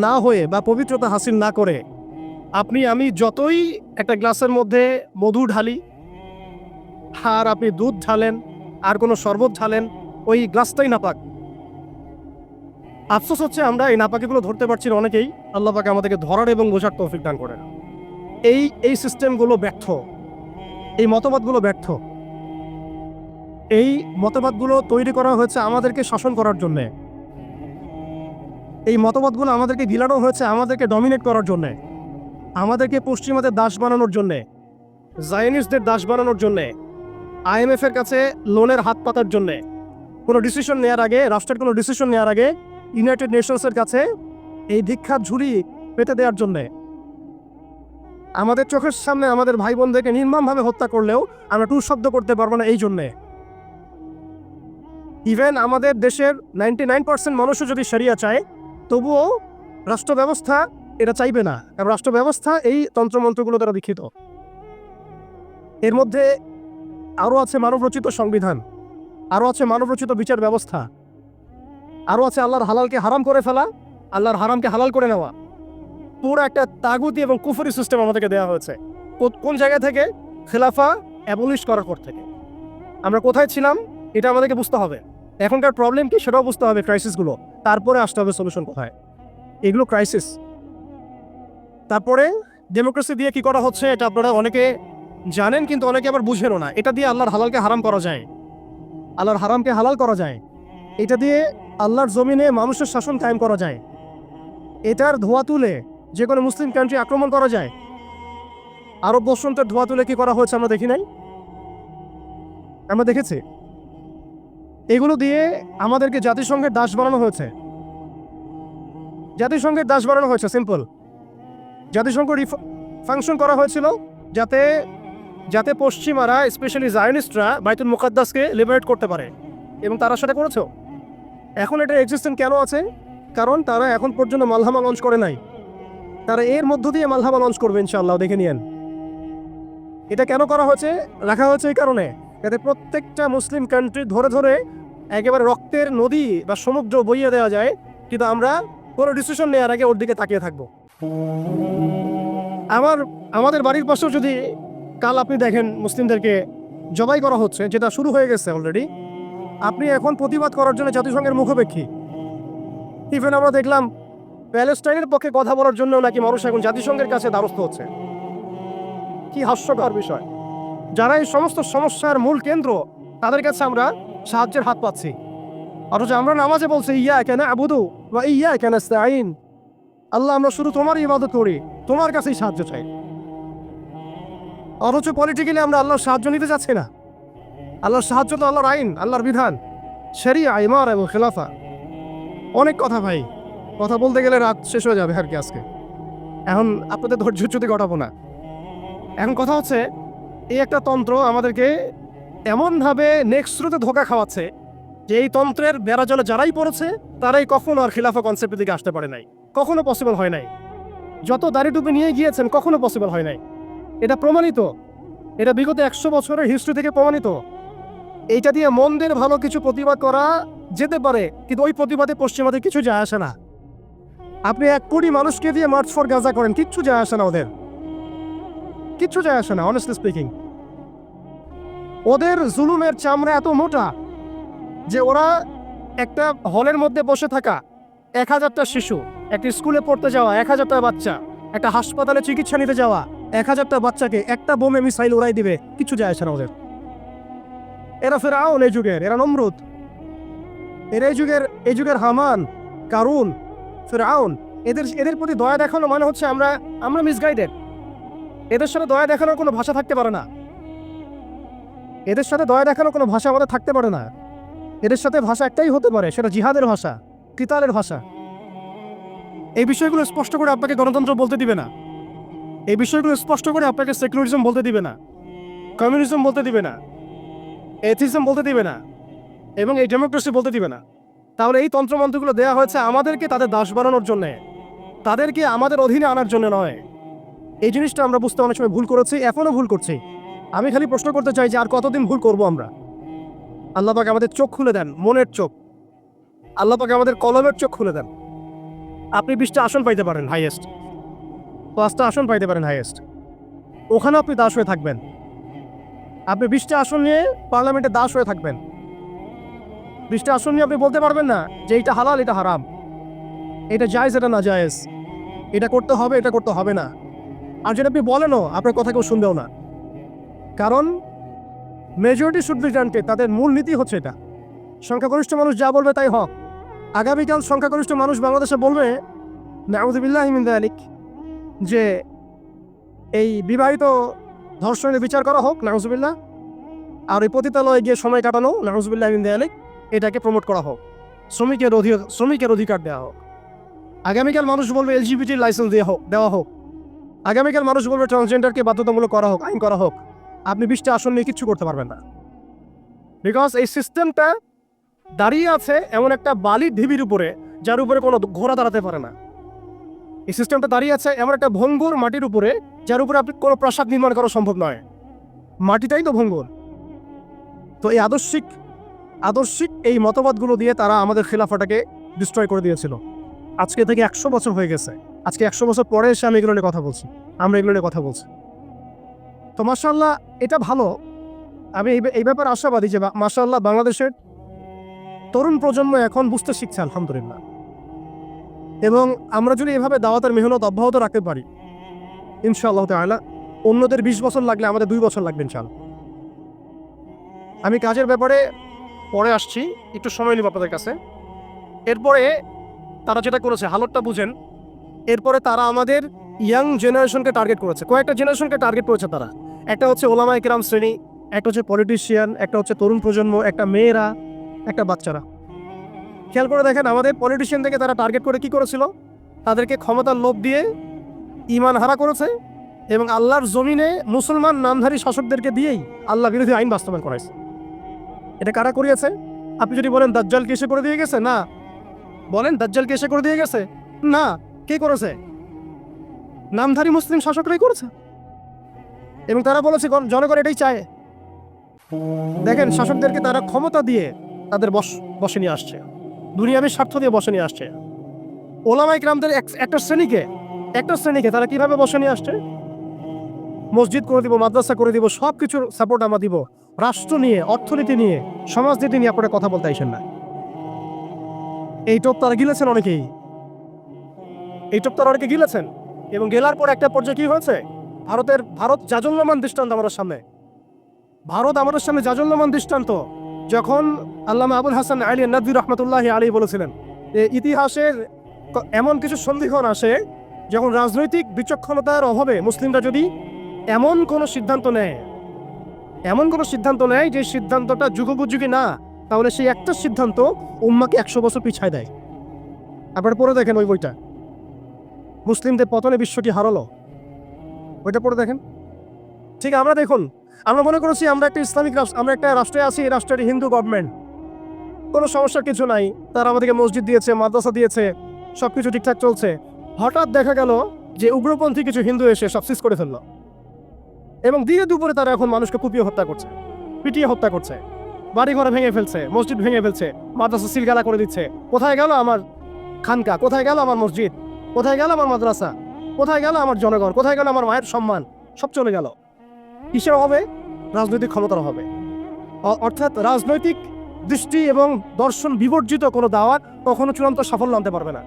A: না হয়ে বা পবিত্রতা হাসিল না করে আপনি আমি যতই একটা গ্লাসের মধ্যে মধু ঢালি, আর আপনি দুধ ঢালেন, আর কোনো শরবত ঢালেন, ওই গ্লাসটাই নাপাক। আফসোস হচ্ছে আমরা এই নাপাকিগুলো ধরতে পারছি না অনেকেই। আল্লাহ পাক আমাদেরকে ধরার এবং বোঝার তৌফিক দান করেন। এই সিস্টেমগুলো ব্যর্থ, এই মতবাদগুলো ব্যর্থ। এই মতবাদগুলো তৈরি করা হয়েছে আমাদেরকে শাসন করার জন্যে। এই মতবাদগুলো আমাদেরকে গিলানো হয়েছে আমাদেরকে ডমিনেট করার জন্যে, আমাদেরকে পশ্চিমাদের দাস বানানোর জন্যে, জায়নিস্টদের দাস বানানোর জন্যে, IMF এর কাছে লোনের হাত পাতার জন্যে, কোনো ডিসিশন নেওয়ার আগে, রাষ্ট্রের কোনো ডিসিশন নেওয়ার আগে ইউনাইটেড নেশনসের কাছে এই দীক্ষার ঝুলি পেতে দেওয়ার জন্যে। আমাদের চোখের সামনে আমাদের ভাই বোনদেরকে নির্মমভাবে হত্যা করলেও আমরা টু শব্দ করতে পারবো না এই জন্যে। ইভেন আমাদের দেশের 99% মানুষও যদি শরিয়া চায়, তবুও রাষ্ট্র ব্যবস্থা এটা চাইবে না, কারণ রাষ্ট্র ব্যবস্থা এই তন্ত্রমন্ত্রগুলো দ্বারা দীক্ষিত। এর মধ্যে আরও আছে মানবরচিত সংবিধান, আরও আছে মানবরচিত বিচার ব্যবস্থা, আরও আছে আল্লাহর হালালকে হারাম করে ফেলা, আল্লাহর হারামকে হালাল করে নেওয়া। পুরো একটা তাগুতি এবং কুফরি সিস্টেম আমাদেরকে দেওয়া হয়েছে। কোন জায়গা থেকে? খেলাফা অ্যাবলিশ করার পর থেকে। আমরা কোথায় ছিলাম এটা আমাদেরকে বুঝতে হবে। এখনকার প্রবলেম কি সেটাও বুঝতে হবে, ক্রাইসিসগুলো। তারপরে আসতে হবে সলিউশন কোথায়। এগুলো ক্রাইসিস। তারপরে ডেমোক্রেসি দিয়ে কি করা হচ্ছে এটা আপনারা অনেকে জানেন, কিন্তু অনেকে আবার বুঝেনও না। এটা দিয়ে আল্লাহর হালালকে হারাম করা যায়, আল্লাহর হারামকে হালাল করা যায়। এটা দিয়ে আল্লাহর জমিনে মানুষের শাসন কায়েম করা যায়। এটার ধোয়া তুলে যে কোনো মুসলিম কান্ট্রি আক্রমণ করা যায়। আরব বসন্তের ধোয়া তুলে কি করা হয়েছে আমরা দেখি নাই? আমরা দেখেছি। এগুলো দিয়ে আমাদেরকে জাতিসংঘের দাস বানানো হয়েছে। জাতিসংঘের দাস বানানো হয়েছে, সিম্পল। জাতিসংঘ ফাংশন করা হয়েছিল যাতে যাতে পশ্চিমারা, স্পেশালি জায়নিস্টরা বাইতুল মুকাদ্দাসকে লিবারেট করতে পারে, এবং তারা সেটা করেছে। এখন এটা এক্সিস্টেন্ট কেন আছে? কারণ তারা এখন পর্যন্ত মালহামা লঞ্চ করে নাই। তারা এর মধ্য দিয়ে মালহামা লঞ্চ করবে ইনশাআল্লাহ, দেখে নিয়েন। এটা কেন করা হয়েছে? রাখা হয়েছে এই কারণে, যাতে প্রত্যেকটা মুসলিম কান্ট্রি ধরে ধরে একেবারে রক্তের নদী বা সমুদ্র বইয়ে দেওয়া যায়, কিন্তু আমরা কোনো ডিসিশন নেওয়ার আগে ওর দিকে তাকিয়ে থাকবো। আমাদের বাড়ির পাশেও যদি কাল আপনি দেখেন মুসলিমদেরকে জবাই করা হচ্ছে, যেটা শুরু হয়ে গেছে অলরেডি, আপনি এখন প্রতিবাদ করার জন্য জাতিসংঘের মুখোপেক্ষী। ইভেন আমরা দেখলাম প্যালেস্টাইনের পক্ষে কথা বলার জন্য নাকি মানুষ এখন জাতিসংঘের কাছে দ্বারস্থ হচ্ছে। কি হাস্যকর বিষয়! যারা এই সমস্ত সমস্যার মূল কেন্দ্র, তাদের কাছে আমরা সাহায্যের হাত পাচ্ছি, অথচ আমরা নামাজে বলছি ইয়াকা না'বুদু ওয়া ইয়াকা নাস্তাঈন। আল্লাহ, আমরা শুধু তোমারই ইবাদত করি, তোমার কাছেই সাহায্য চাই। অথচ পলিটিক্যালি আমরা আল্লাহর সাহায্য নিতে যাচ্ছি না। আল্লাহর সাহায্য তো আল্লাহর আইন, আল্লাহর বিধান, শরিয়া, ইমারা এবং খেলাফা। অনেক কথা ভাই, কথা বলতে গেলে রাত শেষ হয়ে যাবে আর কি আজকে। এখন আপনাদের ধৈর্যচ্যুতি ঘটাবো না। এখন কথা হচ্ছে, এই একটা তন্ত্র আমাদেরকে এমনভাবে নেক্সট স্রোতে ধোকা খাওয়াচ্ছে যে এই তন্ত্রের বেড়াজলে যারাই পড়েছে তারাই কখনো আর খিলাফা কনসেপ্টের দিকে আসতে পারে নাই, কখনো পসিবল হয় নাই। যত দাড়ি টুপি নিয়ে গিয়েছেন কখনো পসিবল হয় নাই। এটা প্রমাণিত, এটা বিগত 100 বছরের হিস্ট্রি থেকে প্রমাণিত। এইটা দিয়ে মন্দের ভালো কিছু প্রতিবাদ করা যেতে পারে, কিন্তু ওই প্রতিবাদে পশ্চিমাদের কিছু যায় আসে না। আপনি 1 কোটি মানুষকে দিয়ে মার্চ ফর গাজা করেন, কিচ্ছু যায় আসে না, ওদের কিচ্ছু যায় আসে না। অনেস্টলি স্পিকিং, ওদের জুলুমের চামড়া এত মোটা যে ওরা একটা হলের মধ্যে বসে থাকা 1000টা শিশু, একটা স্কুলে পড়তে যাওয়া 1000টা বাচ্চা, একটা হাসপাতালে চিকিৎসা নিতে যাওয়া 1000টা বাচ্চাকে একটা বোমে মিসাইল উড়াই দিবে, কিছু যায় আসে না ওদের। এরা ফেরাউন এই যুগের, এরা নমরুদ, এরা এই যুগের হামান, কারুন, ফেরাউন। এদের প্রতি দয়া দেখানো মানে হচ্ছে আমরা মিসগাইডেড। এদের সাথে দয়া দেখানোর কোনো ভাষা থাকতে পারে না। এদের সাথে দয়া দেখানোর কোনো ভাষা আমাদের থাকতে পারে না। এদের সাথে ভাষা একটাই হতে পারে, সেটা জিহাদের ভাষা, কিতালের ভাষা। এই বিষয়গুলো স্পষ্ট করে আপনাকে গণতন্ত্র বলতে দিবে না। এই বিষয়গুলো স্পষ্ট করে আপনাকে সেকুলারিজম বলতে দিবে না, কমিউনিজম বলতে দিবে না, এথিজম বলতে দিবে না, এবং এই ডেমোক্রেসি বলতে দিবে না। তাহলে এই তন্ত্রমন্ত্রগুলো দেওয়া হয়েছে আমাদেরকে তাদের দাস বানানোর জন্যে, তাদেরকে আমাদের অধীনে আনার জন্য নয়। এই জিনিসটা আমরা বুঝতে অনেক সময় ভুল করেছি, এখনও ভুল করছি। আমি খালি প্রশ্ন করতে চাই যে আর কতদিন ভুল করব আমরা? আল্লাহ পাক আমাদের চোখ খুলে দেন, মনের চোখ। আল্লাহ পাক আমাদের কলমের চোখ খুলে দেন। আপনি 20টা আসন পাইতে পারেন হাইয়েস্ট, 5টা আসন পাইতে পারেন হাইয়েস্ট, ওখানে আপনি দাস হয়ে থাকবেন। আপনি 20টা আসন নিয়ে পার্লামেন্টে দাস হয়ে থাকবেন। 20টা আসন নিয়ে আপনি বলতে পারবেন না যে এটা হালাল, এটা হারাম, এটা জায়েজ, এটা না জায়েজ, এটা করতে হবে, এটা করতে হবে না। আর যেটা আপনি বলেনও, আপনার কথা কেউ শুনবেও না। কারণ মেজরিটি শুড বি গ্রান্টেড, তাদের মূল নীতি হচ্ছে এটা। সংখ্যাগরিষ্ঠ মানুষ যা বলবে তাই হক। আগামীকাল সংখ্যাগরিষ্ঠ মানুষ বাংলাদেশে বলবে নাউযুবিল্লাহি মিন যালিক, যে এই বিবাহিত ধর্ষণের বিচার করা হোক, নাউযুবিল্লাহ, আর এই পতিতালয়ে গিয়ে সময় কাটানো, নাউযুবিল্লাহি মিন যালিক, এটাকে প্রমোট করা হোক, শ্রমিকের অধিকার দেওয়া হোক। আগামীকাল মানুষ বলবে এলজিবিটি লাইসেন্স দেওয়া হোক। আগামীকাল মানুষ বলবে ট্রান্সজেন্ডারকে বাধ্যতামূলক করা হোক, আইন করা হোক। আপনি 20টা আসন নিয়ে কিচ্ছু করতে পারবেন না। বিকজ এই সিস্টেমটা দাঁড়িয়ে আছে এমন একটা বালির ঢিবির উপরে, যার উপরে কোনো ঘোড়া দাঁড়াতে পারে না। এই সিস্টেমটা দাঁড়িয়ে আছে এমন একটা ভঙ্গুর মাটির উপরে, যার উপরে আপনি কোনো প্রাসাদ নির্মাণ করা সম্ভব নয়। মাটিটাই তো ভঙ্গুর। তো এই আদর্শিক এই মতবাদগুলো দিয়ে তারা আমাদের খিলাফাটাকে ডিস্ট্রয় করে দিয়েছিল। আজকে থেকে 100 বছর হয়ে গেছে। আজকে 100 বছর পরে এসে আমি এগুলো নিয়ে কথা বলছি, আমরা এগুলো নিয়ে কথা বলছি। তো মাশাআল্লাহ, এটা ভালো। আমি এই ব্যাপারে আশাবাদী যে মাশাআল্লাহ বাংলাদেশের তরুণ প্রজন্ম এখন বুঝতে শিখছে, আলহামদুলিল্লাহ। এবং আমরা যদি এভাবে দাওয়াতের মেহনত অব্যাহত রাখতে পারি, ইনশাআল্লাহ তাআলা, অন্যদের 20 বছর লাগলে আমাদের 2 বছর লাগবে ইনশাআল্লাহ। আমি কাজের ব্যাপারে পরে আসছি, একটু সময় নিব আপনাদের কাছে। এরপরে তারা যেটা করেছে, হালতটা বুঝেন। এরপরে তারা আমাদের ইয়াং জেনারেশনকে টার্গেট করেছে, কয়েকটা জেনারেশনকে টার্গেট করেছে তারা। একটা হচ্ছে ওলামায়ে কেরাম শ্রেণী, একটা হচ্ছে পলিটিশিয়ান, একটা হচ্ছে তরুণ প্রজন্ম, একটা মেয়েরা, একটা বাচ্চারা। খেয়াল করে দেখেন, আমাদের পলিটিশিয়ান থেকে তারা টার্গেট করে কি করেছিল? তাদেরকে ক্ষমতার লোভ দিয়ে ঈমান হারা করেছে, এবং আল্লাহর জমিনে মুসলমান নামধারী শাসকদেরকে দিয়েই আল্লাহ বিরোধী আইন বাস্তবায়ন করাইছে। এটা কারা করিয়েছে? আপনি যদি বলেন দাজ্জাল কে এসে করে দিয়ে গেছে, না। বলেন দাজ্জাল কে এসে করে দিয়ে গেছে, না। কে করেছে? নামধারী মুসলিম শাসকরাই করেছে। এবং তারা বলেছে জনগণ এটাই চায়। দেখেন, শাসকদেরকে তারা ক্ষমতা দিয়ে তাদের বসে নিয়ে আসছে, দুনিয়াবী স্বার্থ দিয়ে বসে নিয়ে আসছে। ওলামায়ে কেরামদের একটা শ্রেণীকে তারা কিভাবে বসে নিয়ে আসছে? মসজিদ করে দিব, মাদ্রাসা করে দিব, সব কিছুর সাপোর্ট আমরা দিব। রাষ্ট্র নিয়ে, অর্থনীতি নিয়ে, সমাজনীতি নিয়ে আপনারা কথা বলতে আইসেন না। এই টোপ তারা গিলেছেন অনেকেই, অনেকে গিলেছেন। এবং গেলার পর একটা পর্যায়ে কি হয়েছে? ভারত জাজল্যমান দৃষ্টান্ত আমাদের সামনে। আমাদের সামনে জাজল্যমান দৃষ্টান্ত। যখন আল্লামা আবুল হাসান আলী নাদভী রহমতুল্লাহি আলাইহি বলেছিলেন যে ইতিহাসের এমন কিছু সন্ধিক্ষণ আসে যখন রাজনৈতিক বিচক্ষণতার অভাবে মুসলিমরা যদি এমন কোনো সিদ্ধান্ত নেয়, যে সিদ্ধান্তটা যুগোপযোগী না, তাহলে সেই একটা সিদ্ধান্ত উম্মাকে 100 বছর পিছায় দেয়। আপনারা পড়ে দেখেন ওই বইটা, মুসলিমদের পতনে বিশ্বটি হারালো, ওইটা পড়ে দেখেন। ঠিক আমরা দেখুন, আমরা মনে করেছি আমরা একটা ইসলামিক রাষ্ট্র, আমরা একটা রাষ্ট্রে আছি, এই রাষ্ট্রের হিন্দু গভর্নমেন্ট, কোনো সমস্যার কিছু নাই, তারা আমাদেরকে মসজিদ দিয়েছে, মাদ্রাসা দিয়েছে, সব কিছু ঠিকঠাক চলছে। হঠাৎ দেখা গেল যে উগ্রপন্থী কিছু হিন্দু এসে সব সিজ করে ফেললো, এবং দিনে দুপুরে তারা এখন মানুষকে কুপিয়ে হত্যা করছে, পিটিয়ে হত্যা করছে, বাড়ি ঘরে ভেঙে ফেলছে, মসজিদ ভেঙে ফেলছে, মাদ্রাসা সিলগালা করে দিচ্ছে। কোথায় গেল আমার খানকা, কোথায় গেল আমার মসজিদ, কোথায় গেল আমার মাদ্রাসা, কোথায় গেল আমার জনগণ, কোথায় গেল আমার মায়ের সম্মান, সব চলে গেল। কিসের হবে? রাজনৈতিক ক্ষমতার হবে। অর্থাৎ রাজনৈতিক দৃষ্টি এবং দর্শন বিবর্জিত কোনো দাওয়াত কখনো চূড়ান্ত সাফল্য আনতে পারবে না।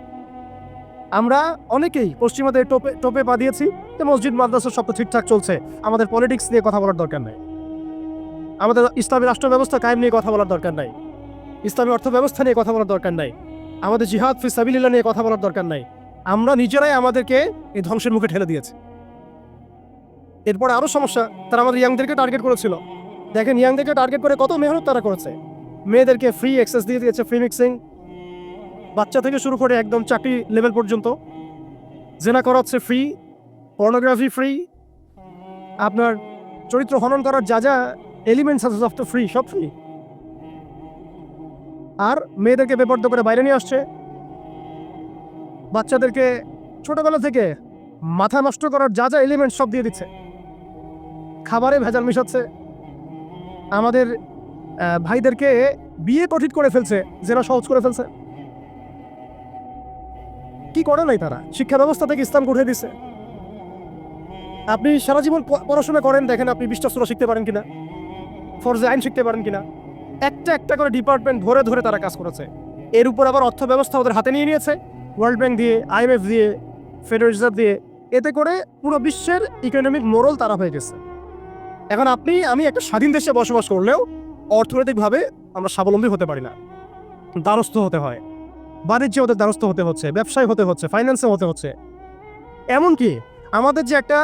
A: আমরা অনেকেই পশ্চিমাদের টোপে পা দিয়েছি যে মসজিদ মাদ্রাসা সব তো ঠিকঠাক চলছে, আমাদের পলিটিক্স নিয়ে কথা বলার দরকার নাই, আমাদের ইসলামী রাষ্ট্র ব্যবস্থা কায়েম নিয়ে কথা বলার দরকার নাই, ইসলামী অর্থ ব্যবস্থা নিয়ে কথা বলার দরকার নাই, আমাদের জিহাদ ফি সাবিলিল্লাহ নিয়ে কথা বলার দরকার নাই। আমরা নিজেরাই আমাদেরকে এই ধ্বংসের মুখে ঠেলে দিয়েছি। এরপরে আরও সমস্যা, তারা আমাদের ইয়াংদেরকে টার্গেট করেছিল। দেখেন ইয়াংদেরকে টার্গেট করে কত মেহনত তারা করেছে। মেয়েদেরকে ফ্রি অ্যাক্সেস দিয়ে দিয়েছে, ফ্রি মিক্সিং, বাচ্চা থেকে শুরু করে একদম চাকরি লেভেল পর্যন্ত জেনা করা হচ্ছে ফ্রি, পর্নোগ্রাফি ফ্রি, আপনার চরিত্র হনন করার যা যা এলিমেন্টস আছে সব তো ফ্রি, সব ফ্রি। আর মেয়েদেরকে বেপর্দা করে বাইরে নিয়ে আসছে, বাচ্চাদেরকে ছোটবেলা থেকে মাথা নষ্ট করার যা যা এলিমেন্টস সব দিয়ে দিচ্ছে, খাবারে ভেজাল মিশাচ্ছে, আমাদের ভাইদেরকে বিয়ে কঠিন করে ফেলছে, জেনা সহজ করে ফেলছে। কি করে নাই তারা? শিক্ষা ব্যবস্থা থেকে ইসলাম উঠে দিছে। আপনি সারা জীবন পড়াশোনা করেন, দেখেন আপনি 20টা সূরা শিখতে পারেন কিনা, ফরজে আইন শিখতে পারেন কিনা। একটা একটা করে ডিপার্টমেন্ট ধরে ধরে তারা কাজ করেছে। এর উপর আবার অর্থ ব্যবস্থা ওদের হাতে নিয়ে নিয়েছে, ওয়ার্ল্ড ব্যাংক দিয়ে, IMF দিয়ে, ফেডারেল রিজার্ভ দিয়ে। এতে করে পুরো বিশ্বের ইকোনমিক মোড়ল তারা হয়ে গেছে। এখন আপনি আমি একটা স্বাধীন দেশে বসবাস করলেও অর্থনৈতিকভাবে আমরা স্বাবলম্বী হতে পারি না, দ্বারস্থ হতে হয়, বাণিজ্যে ওদের দ্বারস্থ হতে হচ্ছে, ব্যবসায় হতে হচ্ছে, ফাইন্যান্সে হতে হচ্ছে। এমনকি আমাদের যে একটা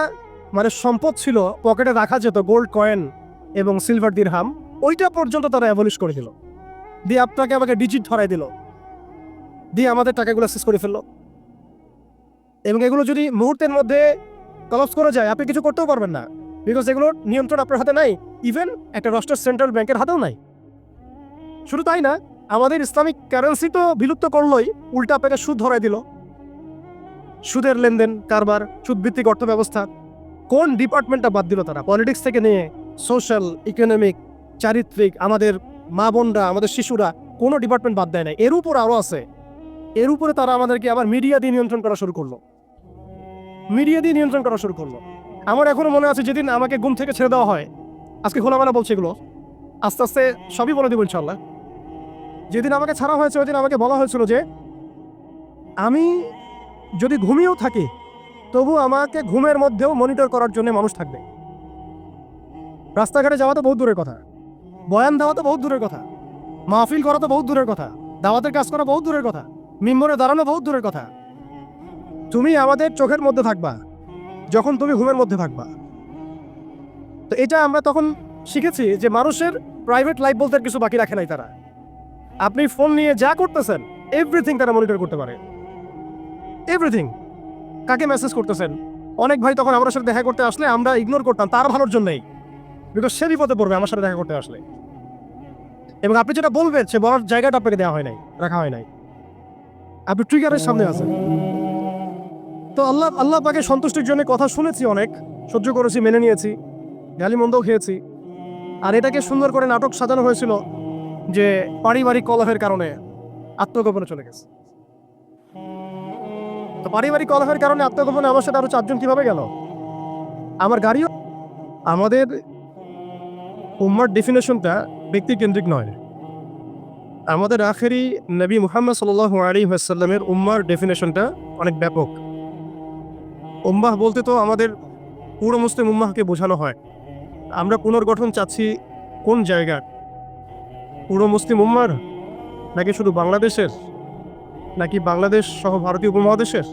A: সম্পদ ছিল পকেটে রাখা যেত, গোল্ড কয়েন এবং সিলভার দিরহাম, ওইটা পর্যন্ত তারা অ্যাবলিশ করে দিল, দিয়ে আপনাকে আমাকে ডিজিট ধরাই দিল, দিয়ে আমাদের টাকাগুলো শেষ করে ফেললো। এবং এগুলো যদি মুহূর্তের মধ্যে কলাপস করে যায়, আপনি কিছু করতেও পারবেন না, বিকজ এগুলোর নিয়ন্ত্রণ আপনার হাতে নাই, ইভেন একটা রাষ্ট্রের সেন্ট্রাল ব্যাংকের হাতেও নাই। শুধু তাই না, আমাদের ইসলামিক কারেন্সি তো বিলুপ্ত করলোই, উল্টা আপনাকে সুদ ধরাই দিল, সুদের লেনদেন কারবার, সুদভিত্তিক অর্থ ব্যবস্থা। কোন ডিপার্টমেন্টটা বাদ দিল তারা? পলিটিক্স থেকে নিয়ে সোশ্যাল, ইকোনমিক, চারিত্রিক, আমাদের মা বোনরা, আমাদের শিশুরা, কোনো ডিপার্টমেন্ট বাদ দেয় না। এর উপর আরও আছে, এর উপরে তারা আমাদেরকে আবার মিডিয়া দিয়ে নিয়ন্ত্রণ করা শুরু করলো, আমার এখনো মনে আছে যেদিন আমাকে ঘুম থেকে ছেড়ে দেওয়া হয়, আজকে খোলামেলা বলছে এগুলো, আস্তে আস্তে সবই বলে দেবো ইনশাল্লাহ। যেদিন আমাকে ছাড়া হয়েছে ওই দিন আমাকে বলা হয়েছিল যে আমি যদি ঘুমিয়েও থাকি তবু আমাকে ঘুমের মধ্যেও মনিটর করার জন্য মানুষ থাকবে। রাস্তাঘাটে যাওয়া তো বহুত দূরের কথা, বয়ান দেওয়া তো বহুত দূরের কথা, মাহফিল করা তো বহুত দূরের কথা, দাওয়াতের কাজ করা বহুত দূরের কথা, মিম্বরে দাঁড়ানো বহুত দূরের কথা। তুমি আমাদের চোখের মধ্যে থাকবা যখন তুমি ঘুমের মধ্যে থাকবা। তো এটা আমরা তখন শিখেছি যে মানুষের প্রাইভেট লাইফ বলতে কিছু বাকি রাখে নাই তারা। আপনি ফোন নিয়ে যা করতেছেন এভরিথিং তারা মনিটর করতে পারে, এভরিথিং। কাকে মেসেজ করতেছেন, অনেক ভাই তখন আমার সাথে দেখা করতে আসলে আমরা ইগনোর করতাম তার ভালোর জন্যই, বিকজ সে বিপদে পড়বে আমার সাথে দেখা করতে আসলে। এবং আপনি যেটা বলবেন সে বলার জায়গাটা আপনাকে দেওয়া হয় নাই, রাখা হয় নাই, আপনি ট্রিগারের সামনে আছেন। তো আল্লাহ পাকে সন্তুষ্টির জন্য কথা শুনেছি, অনেক সহ্য করেছি, মেনে নিয়েছি, গালি মন্দও খেয়েছি। আর এটাকে সুন্দর করে নাটক সাজানো হয়েছিল যে পারিবারিক কলহের কারণে আত্মগোপনে চলে গেছে। তো পারিবারিক কলহের কারণে আত্মগোপনে আমার সাথে আরো 4 জন কিভাবে গেল? আমার গাড়িও। আমাদের উম্মার ডেফিনেশনটা ব্যক্তিকেন্দ্রিক নয়, আমাদের আখেরি নবী মুহাম্মদ সাল্লাল্লাহু আলাইহি ওয়াসাল্লামের উম্মার ডেফিনেশনটা অনেক ব্যাপক। উম্মাহ বলতে তো আমাদের পুরো মুসলিম উম্মাহকে বোঝানো হয়। আমরা পুনর্গঠন চাচ্ছি কোন জায়গার? পুরো মুসলিম উম্মার, নাকি শুধু বাংলাদেশের, নাকি বাংলাদেশ সহ ভারতীয় উপমহাদেশের,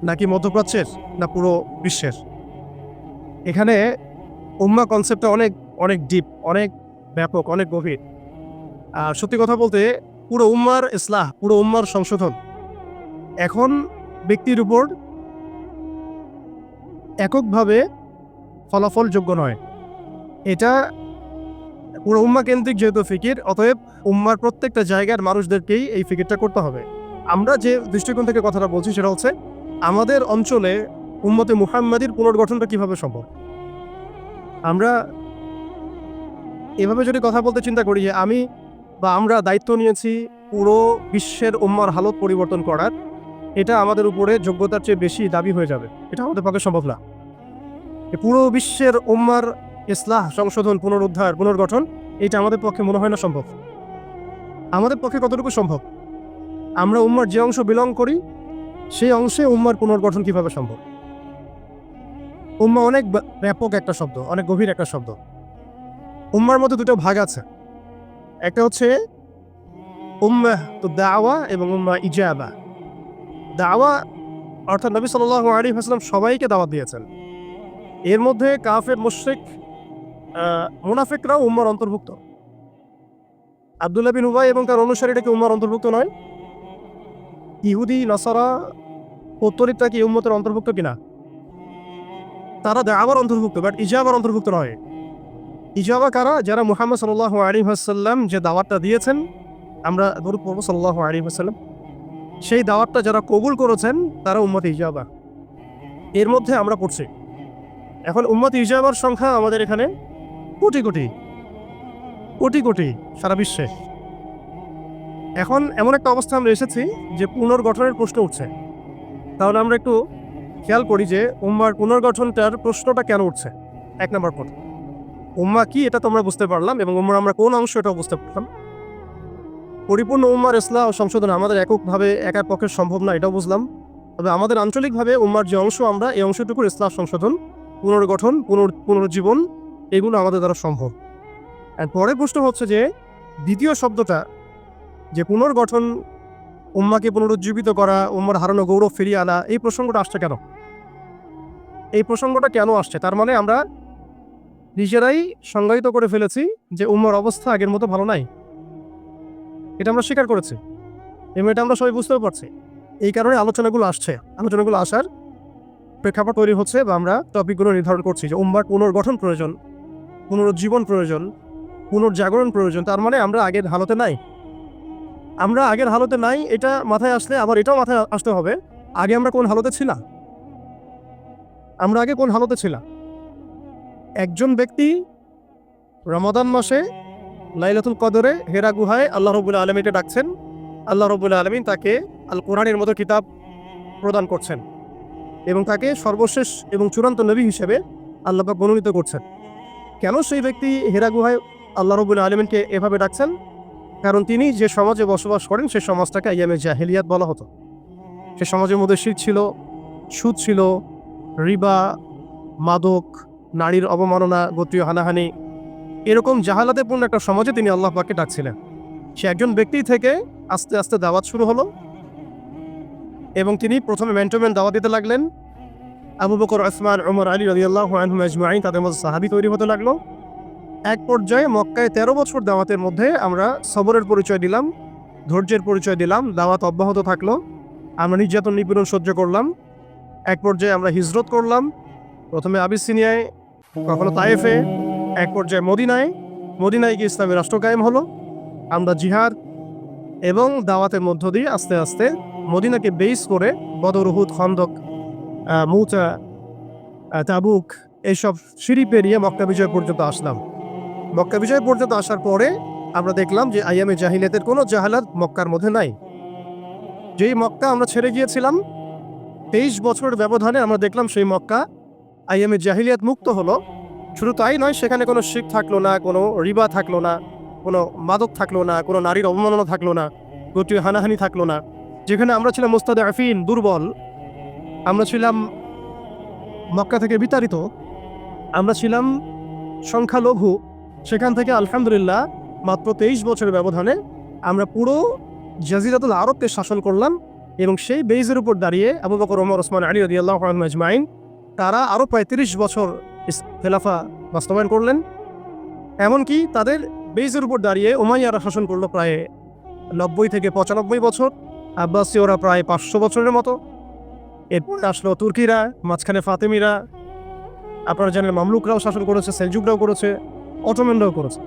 A: নাকি মধ্যপ্রাচ্যের, না পুরো বিশ্বের? এখানে উম্মাহ কনসেপ্টটা অনেক অনেক ডিপ, অনেক ব্যাপক, অনেক গভীর। আর সত্যি কথা বলতে পুরো উম্মার ইসলাহ, পুরো উম্মার সংশোধন এখন ব্যক্তির উপর এককভাবে ফলাফলযোগ্য নয়। এটা পুরো উম্মাহ কেন্দ্রিক যেহেতু ফিকির, অতএব উম্মার প্রত্যেকটা জায়গার মানুষদেরকেই এই ফিকিরটা করতে হবে। আমরা যে দৃষ্টিকোণ থেকে কথাটা বলছি সেটা হচ্ছে আমাদের অঞ্চলে উম্মতে মুহাম্মাদির পুনর্গঠনটা কিভাবে সম্ভব। আমরা এভাবে যদি কথা বলতে চিন্তা করি যে আমি বা আমরা দায়িত্ব নিয়েছি পুরো বিশ্বের উম্মার হালত পরিবর্তন করার, এটা আমাদের উপরে যোগ্যতার চেয়ে বেশি দাবি হয়ে যাবে। এটা আমাদের পক্ষে সম্ভব না। পুরো বিশ্বের উম্মার ইসলাহ, সংশোধন, পুনরুদ্ধার, পুনর্গঠন এটা আমাদের পক্ষে মনে হয় না সম্ভব। আমাদের পক্ষে কতটুকু সম্ভব? আমরা উম্মার যে অংশ বিলং করি সেই অংশে উম্মার পুনর্গঠন কিভাবে সম্ভব। উম্মাহ অনেক ব্যাপক একটা শব্দ, অনেক গভীর একটা শব্দ। উম্মার মধ্যে দুটো ভাগ আছে, একটা হচ্ছে উম্মাহ তো দাওয়া এবং উম্মাহ ইজাবা। দাওয়া অর্থাৎ নবী সাল্লাল্লাহু আলাইহি ওয়াসাল্লাম সবাইকে দাওয়াত দিয়েছেন। এর মধ্যে কাফের, মুশরিক, মুনাফিকরাও উম্মার অন্তর্ভুক্ত। আব্দুল্লাহ বিন উবাই এবং তার অনুসারীরা কি উম্মার অন্তর্ভুক্ত নয়? ইহুদি, নাসারা, পৌত্তলিকটা কি উম্মতের অন্তর্ভুক্ত কিনা? তারা দাওয়ার অন্তর্ভুক্ত, বাট ইজাবার অন্তর্ভুক্ত নয়। ইজাবা কারা? যারা মুহাম্মদ সাল্লাল্লাহু আলাইহি ওয়াসাল্লাম যে দাওয়াতটা দিয়েছেন, আমরা দরুদ পড়ব সাল্লাল্লাহু আলাইহি ওয়াসাল্লাম, সেই দাওয়াতটা যারা কবুল করেছেন তারা উম্মতে ইজাবা। এর মধ্যে আমরা পড়ছি। এখন উম্মতে ইজাবার সংখ্যা আমাদের এখানে কোটি কোটি কোটি কোটি সারা বিশ্বে। এখন এমন একটা অবস্থা আমরা এসেছি যে পুনর্গঠনের প্রশ্ন উঠছে। তাহলে আমরা একটু খেয়াল করি যে উম্মার পুনর্গঠনটার প্রশ্নটা কেন উঠছে। এক নম্বর পথ, উম্মা কি এটা তো আমরা বুঝতে পারলাম, এবং উম্মার আমরা কোন অংশ এটাও বুঝতে পারলাম। পরিপূর্ণ উম্মার ইসলাহ ও সংশোধন আমাদের এককভাবে একার পক্ষে সম্ভব না, এটাও বুঝলাম। তবে আমাদের আঞ্চলিকভাবে উম্মার যে অংশ, আমরা এই অংশটুকুর ইসলাহ, সংশোধন, পুনর্গঠন, পুনরুজ্জীবন এগুলো আমাদের দ্বারা সম্ভব। আর পরে প্রশ্ন হচ্ছে যে দ্বিতীয় শব্দটা, যে পুনর্গঠন, উম্মাকে পুনরুজ্জীবিত করা, উম্মার হারানো গৌরব ফিরিয়ে আনা, এই প্রসঙ্গটা আসছে কেন? এই প্রসঙ্গটা কেন আসছে? তার মানে আমরা নিজেরাই সংজ্ঞায়িত করে ফেলেছি যে উম্মার অবস্থা আগের মতো ভালো নাই। এটা আমরা স্বীকার করেছি এবং এটা আমরা সবাই বুঝতেও পারছি। এই কারণে আলোচনাগুলো আসছে। আলোচনাগুলো আসার প্রেক্ষাপট তৈরি হচ্ছে বা আমরা টপিকগুলো নির্ধারণ করছি যে উম্মার পুনর্গঠন প্রয়োজন, পুনরুজ্জীবন প্রয়োজন, পুনর্জাগরণ প্রয়োজন। তার মানে আমরা আগের হালতে নাই। আমরা আগের হালতে নাই, এটা মাথায় আসলে আবার এটাও মাথায় আসতে হবে আগে আমরা কোন হালতে ছিলাম। আমরা আগে কোন হালতে ছিলাম? একজন ব্যক্তি রমাদান মাসে লাইলাতুল কদরে হেরা গুহায় আল্লাহ রাব্বুল আলামিনকে ডাকছেন, আল্লাহ রাব্বুল আলামিন তাকে আল কোরআনের মতো কিতাব প্রদান করছেন এবং তাকে সর্বশেষ এবং চূড়ান্ত নবী হিসেবে আল্লাহ পাক মনোনীত করছেন। কেন সেই ব্যক্তি হেরা গুহায় আল্লাহ রাব্বুল আলামিনকে এভাবে ডাকছেন? কারণ তিনি যে সমাজে বসবাস করেন সেই সমাজটাকে আইয়ামে জাহেলিয়াত বলা হতো। সে সমাজের মধ্যে শিরক ছিল, সুদ ছিল, রিবা, মাদক, নারীর অবমাননা, গোত্রীয় হানাহানি, এরকম জাহালাতেপূর্ণ একটা সমাজে তিনি আল্লাহ পাককে ডাকছিলেন। সে একজন ব্যক্তি থেকে আস্তে আস্তে দাওয়াত শুরু হলো এবং তিনি প্রথমে ম্যান দাওয়াত দিতে লাগলেন। আবু বকর, ওসমান, ওমর, আলী রাদিয়াল্লাহু আনহুম আজমাইন, তাদের মধ্যে সাহাবী তৈরি হতে লাগলো। এক পর্যায়ে মক্কায় 13 বছর দাওয়াতের মধ্যে আমরা সবরের পরিচয় দিলাম, ধৈর্যের পরিচয় দিলাম, দাওয়াত অব্যাহত থাকলো, আমরা নির্যাতন নিপীড়ন সহ্য করলাম। এক পর্যায়ে আমরা হিজরত করলাম, প্রথমে আবিসিনিয়ায়, কখনো তায়েফে, এক পর্যায়ে মদিনায় গিয়ে ইসলামের রাষ্ট্র কায়েম হলো। আমরা জিহাদ এবং দাওয়াতের মধ্য দিয়ে আস্তে আস্তে মদিনাকে বেস করে বদর, উহুদ, খন্দক, মুতা, তাবুক এইসব সিঁড়ি পেরিয়ে মক্কা বিজয় পর্যন্ত আসলাম। মক্কা বিজয় পর্যন্ত আসার পরে আমরা দেখলাম যে আইয়ামে জাহিলিয়াতের কোনো জাহালাত মক্কার মধ্যে নাই। যেই মক্কা আমরা ছেড়ে গিয়েছিলাম 23 বছরের ব্যবধানে আমরা দেখলাম সেই মক্কা আইয়ামে জাহিলিয়াত মুক্ত হলো। শুধু তাই নয়, সেখানে কোনো শিরক থাকলো না, কোনো রিবা থাকলো না, কোনো মাদক থাকলো না, কোনো নারীর অবমাননা থাকলো না, গোত্রীয় হানাহানি থাকলো না। যেখানে আমরা ছিলাম মুস্তাদআফিন, দুর্বল, আমরা ছিলাম মক্কা থেকে বিতাড়িত, আমরা ছিলাম সংখ্যালঘু, সেখান থেকে আলহামদুলিল্লাহ মাত্র 23 বছরের ব্যবধানে আমরা পুরো জাজিরাতুল আরবকে শাসন করলাম। এবং সেই বেইজের উপর দাঁড়িয়ে আবু বকর, ওমর, ওসমান, আলী রাদিয়াল্লাহু আনহুম আজমাইন তারা আরও প্রায় 30 বছর খেলাফা বাস্তবায়ন করলেন। এমনকি তাদের বেজের উপর দাঁড়িয়ে উমাইয়ারা শাসন করলো প্রায় 90 থেকে 95 বছর, আব্বাসীয়রা প্রায় 500 বছরের মতো। এরপর আসলো তুর্কিরা, মাঝখানে ফাতেমিরা, আপনারা জানেন মামলুকরাও শাসন করেছে, সেলজুকরাও করেছে, অটোম্যানরাও করেছে।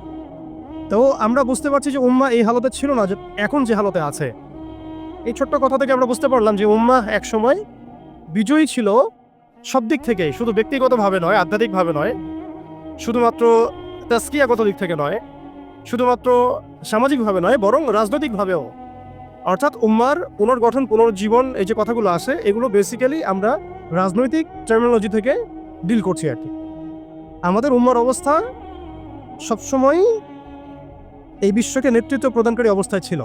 A: তো আমরা বুঝতে পারছি যে উম্মাহ এই হালতে ছিল না যে এখন যে হালতে আছে। এই ছোট্ট কথা থেকে আমরা বুঝতে পারলাম যে উম্মাহ একসময় বিজয়ী ছিল সব দিক থেকে, শুধু ব্যক্তিগতভাবে নয়, আধ্যাত্মিকভাবে নয়, শুধুমাত্র তাস্কিয়াগত দিক থেকে নয়, শুধুমাত্র সামাজিকভাবে নয়, বরং রাজনৈতিকভাবেও। অর্থাৎ উম্মার পুনর্গঠন, পুনর্জীবন, এই যে কথাগুলো আসে এগুলো বেসিক্যালি আমরা রাজনৈতিক টার্মিনোলজি থেকে ডিল করছি আর কি। আমাদের উম্মার অবস্থা সবসময় এই বিশ্বকে নেতৃত্ব প্রদানকারী অবস্থায় ছিল,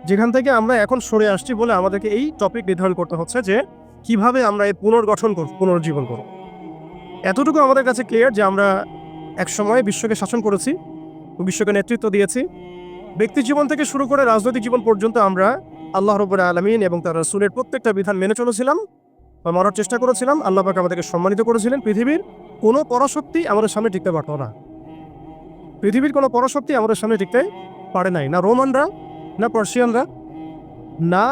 A: যেখান থেকে আমরা এখন সরে আসছি বলে আমাদেরকে এই টপিক নির্ধারণ করতে হচ্ছে যে কিভাবে আমরা এই পুনর্গঠন করব, পুনর্জীবন করব। এতটুকু আমাদের কাছে ক্লিয়ার যে আমরা একসময় বিশ্বকে শাসন করেছি, বিশ্বকে নেতৃত্ব দিয়েছি। ব্যক্তি জীবন থেকে শুরু করে রাজনৈতিক জীবন পর্যন্ত আমরা আল্লাহ রাব্বুল আলামিন এবং তার রাসূলের প্রত্যেকটা বিধান মেনে চলেছিলাম বা মানার চেষ্টা করেছিলাম। আল্লাহ পাক আমাদেরকে সম্মানিত করেছিলেন। পৃথিবীর কোনো পরাশক্তি আমাদের সামনে টিকতে পারত না। পৃথিবীর কোনো পরাশক্তি আমাদের সামনে টিকতে পারে নাই, না রোমানরা, না পার্সিয়ানরা, না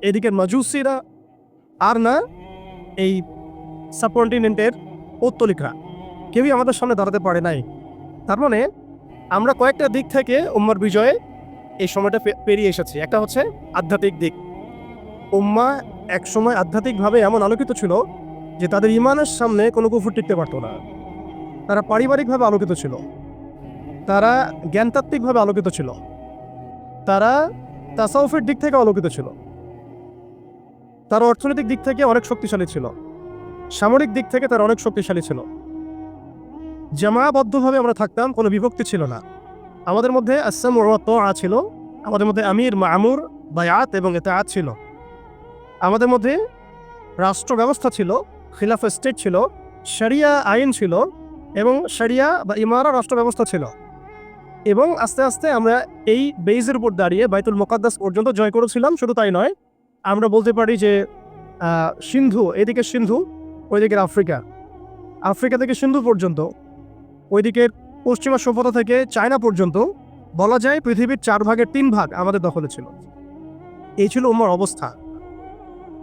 A: এদিকের মাজুসিরা, আর না এই সাবকন্টিনেন্টের পৌত্তলিকরা। কেউই আমাদের সামনে দাঁড়াতে পারে নাই। তার মানে আমরা কয়েকটা দিক থেকে উম্মার বিজয়ে এই সময়টা পেরিয়ে এসেছি। একটা হচ্ছে আধ্যাত্মিক দিক। উম্মাহ এক সময় আধ্যাত্মিকভাবে এমন আলোকিত ছিল যে তাদের ইমানের সামনে কোনো কুফর টিকতে পারত না। তারা পারিবারিকভাবে আলোকিত ছিল, তারা জ্ঞানতাত্ত্বিকভাবে আলোকিত ছিল, তারা তাসাউফের দিক থেকে আলোকিত ছিল, তারা অর্থনৈতিক দিক থেকে অনেক শক্তিশালী ছিল, সামরিক দিক থেকে তারা অনেক শক্তিশালী ছিল। জামাবদ্ধভাবে আমরা থাকতাম, কোনো বিভক্তি ছিল না। আমাদের মধ্যে আসসামু ওয়া তাআ ছিল, আমাদের মধ্যে আমির, মামুর, বায়াত এবং ইতাআত ছিল। আমাদের মধ্যে রাষ্ট্র ব্যবস্থা ছিল, খিলাফা স্টেট ছিল, শরিয়া আইন ছিল এবং শরিয়া বা ইমারা রাষ্ট্র ব্যবস্থা ছিল। এবং আস্তে আস্তে আমরা এই বেইজের উপর দাঁড়িয়ে বাইতুল মুকাদ্দাস পর্যন্ত জয় করেছিলাম। শুধু তাই নয়, আমরা বলতে পারি যে সিন্ধু, এদিকে সিন্ধু, ওইদিকের আফ্রিকা, আফ্রিকা থেকে সিন্ধু পর্যন্ত, ওইদিকের পশ্চিমা সভ্যতা থেকে চায়না পর্যন্ত বলা যায় পৃথিবীর 4 ভাগের 3 ভাগ আমাদের দখলে ছিল। এই ছিল উম্মার অবস্থা।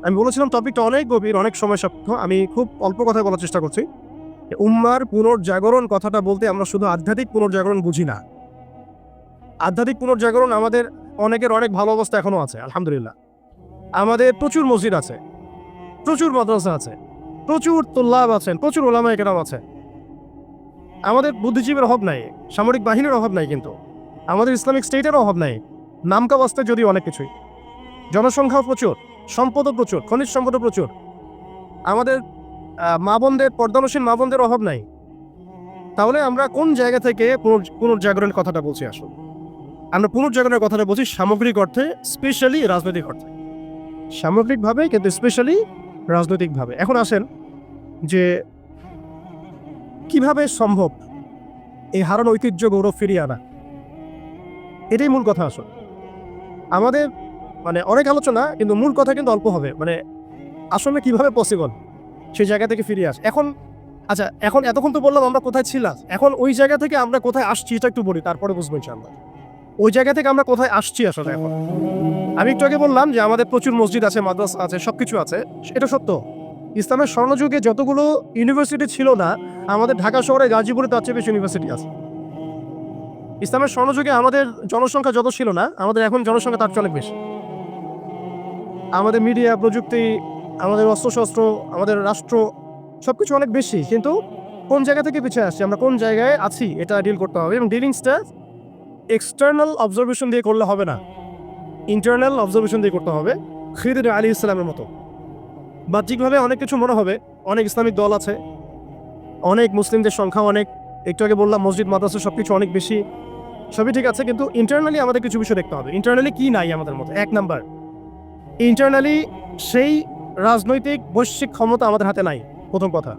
A: আমি বলেছিলাম টপিকটা অনেক গভীর, অনেক সময় সাপেক্ষ। আমি খুব অল্প কথায় বলার চেষ্টা করছি। উম্মার পুনর্জাগরণ কথাটা বলতে আমরা শুধু আধ্যাত্মিক পুনর্জাগরণ বুঝি না। আধ্যাত্মিক পুনর্জাগরণ আমাদের অনেকের অনেক ভালো অবস্থা এখনও আছে, আলহামদুলিল্লাহ। আমাদের প্রচুর মসজিদ আছে, প্রচুর মাদ্রাসা আছে, প্রচুর তুল্লাব আছেন, প্রচুর ওলামায়ে কেরাম আছে। আমাদের বুদ্ধিজীবীর অভাব নাই, সামরিক বাহিনীর অভাব নাই, কিন্তু আমাদের ইসলামিক স্টেটের অভাব নাই। নামকা বাস্তে যদিও অনেক কিছুই, জনসংখ্যাও প্রচুর, সম্পদও প্রচুর, খনিজ সম্পদও প্রচুর। আমাদের মা বোনদের, পর্দানসীন মা বোনদের অভাব নাই। তাহলে আমরা কোন জায়গা থেকে পুনর্জাগরণের কথাটা বলছি? আসলে আমরা পুনর্জাগরণের কথাটা বলছি সামগ্রিক অর্থে, স্পেশালি রাজনৈতিক অর্থে। সামগ্রিকভাবে কিন্তু স্পেশালি রাজনৈতিকভাবে। এখন আসেন যে কিভাবে সম্ভব এই হারানো ঐতিহ্য, গৌরব ফিরিয়ে আনা। এটাই মূল কথা। আসলে আমাদের অনেক আলোচনা, কিন্তু মূল কথা কিন্তু অল্প হবে। আসলে কিভাবে পসিবল সেই জায়গা থেকে ফিরিয়ে আস। এখন আচ্ছা, এখন এতক্ষণ তো বললাম আমরা কোথায় ছিলাম, এখন ওই জায়গা থেকে আমরা কোথায় আসছি এটা একটু বলি, তারপরে বুঝবো ইনশাআল্লাহ ওই জায়গা থেকে আমরা কোথায় আসছি আসলে। এখন আমি একটু আগে বললাম যে আমাদের প্রচুর মসজিদ আছে, মাদ্রাসা আছে, সবকিছু আছে, এটা সত্য। ইসলামের স্বর্ণযুগে যতগুলো ইউনিভার্সিটি ছিল না, আমাদের ঢাকা শহরে গাজীপুরে তার চেয়ে বেশি ইউনিভার্সিটি আছে। ইসলামের স্বর্ণযুগে আমাদের জনসংখ্যা যত ছিল না, আমাদের এখন জনসংখ্যা তার চেয়ে অনেক বেশি। আমাদের মিডিয়া, প্রযুক্তি, আমাদের অস্ত্রশস্ত্র, আমাদের রাষ্ট্র, সবকিছু অনেক বেশি। কিন্তু কোন জায়গা থেকে পিছিয়ে আসছি, আমরা কোন জায়গায় আছি, এটা ডিল করতে হবে। এবং ডিলিংসটা এক্সটার্নাল অবজারভেশন দিয়ে করলে হবে না, ইন্টারনাল অবজারভেশন দিয়ে করতে হবে। খিদির আলাইহিস সালামের মতো বাহ্যিকভাবে অনেক কিছু মনে হবে, অনেক ইসলামিক দল আছে, অনেক মুসলিমদের সংখ্যা অনেক, একটু আগে বললাম মসজিদ, মাদ্রাসা সবকিছু অনেক বেশি, সবই ঠিক আছে। কিন্তু ইন্টারনালি আমাদের কিছু বিষয় দেখতে হবে। ইন্টারনালি কি নাই আমাদের মধ্যে? 1 নাম্বার, ইন্টারনালি সেই রাজনৈতিক বৈশ্বিক ক্ষমতা আমাদের হাতে নাই, প্রথম কথা।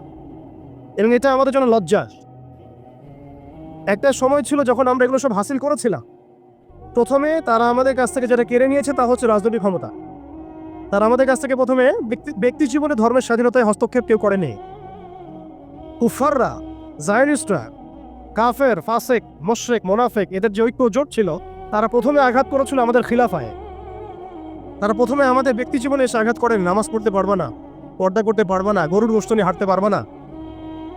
A: এবং এটা আমাদের জন্য লজ্জা। একটা সময় ছিল যখন আমরা এগুলো সব হাসিল করেছিলাম, প্রথমে তারা আমাদের কাছ থেকে যেটা কেড়ে নিয়েছে তা হচ্ছে রাজনৈতিক ক্ষমতা। তারা আমাদের কাছ থেকে প্রথমে ব্যক্তি জীবনে ধর্মের স্বাধীনতায় হস্তক্ষেপ কেউ করেনি। কুফাররা, জায়নিস্টরা, কাফের, ফাসেক, মুশরিক, মুনাফিক এদের যে ঐক্য জোট ছিল, তারা প্রথমে আঘাত করেছিল আমাদের খিলাফায়। তারা প্রথমে আমাদের ব্যক্তি জীবনে এসে আঘাত করেন, নামাজ পড়তে পারবা না, পর্দা করতে পারবা না, গরুর গোশত নিয়ে হাঁটতে পারবা না,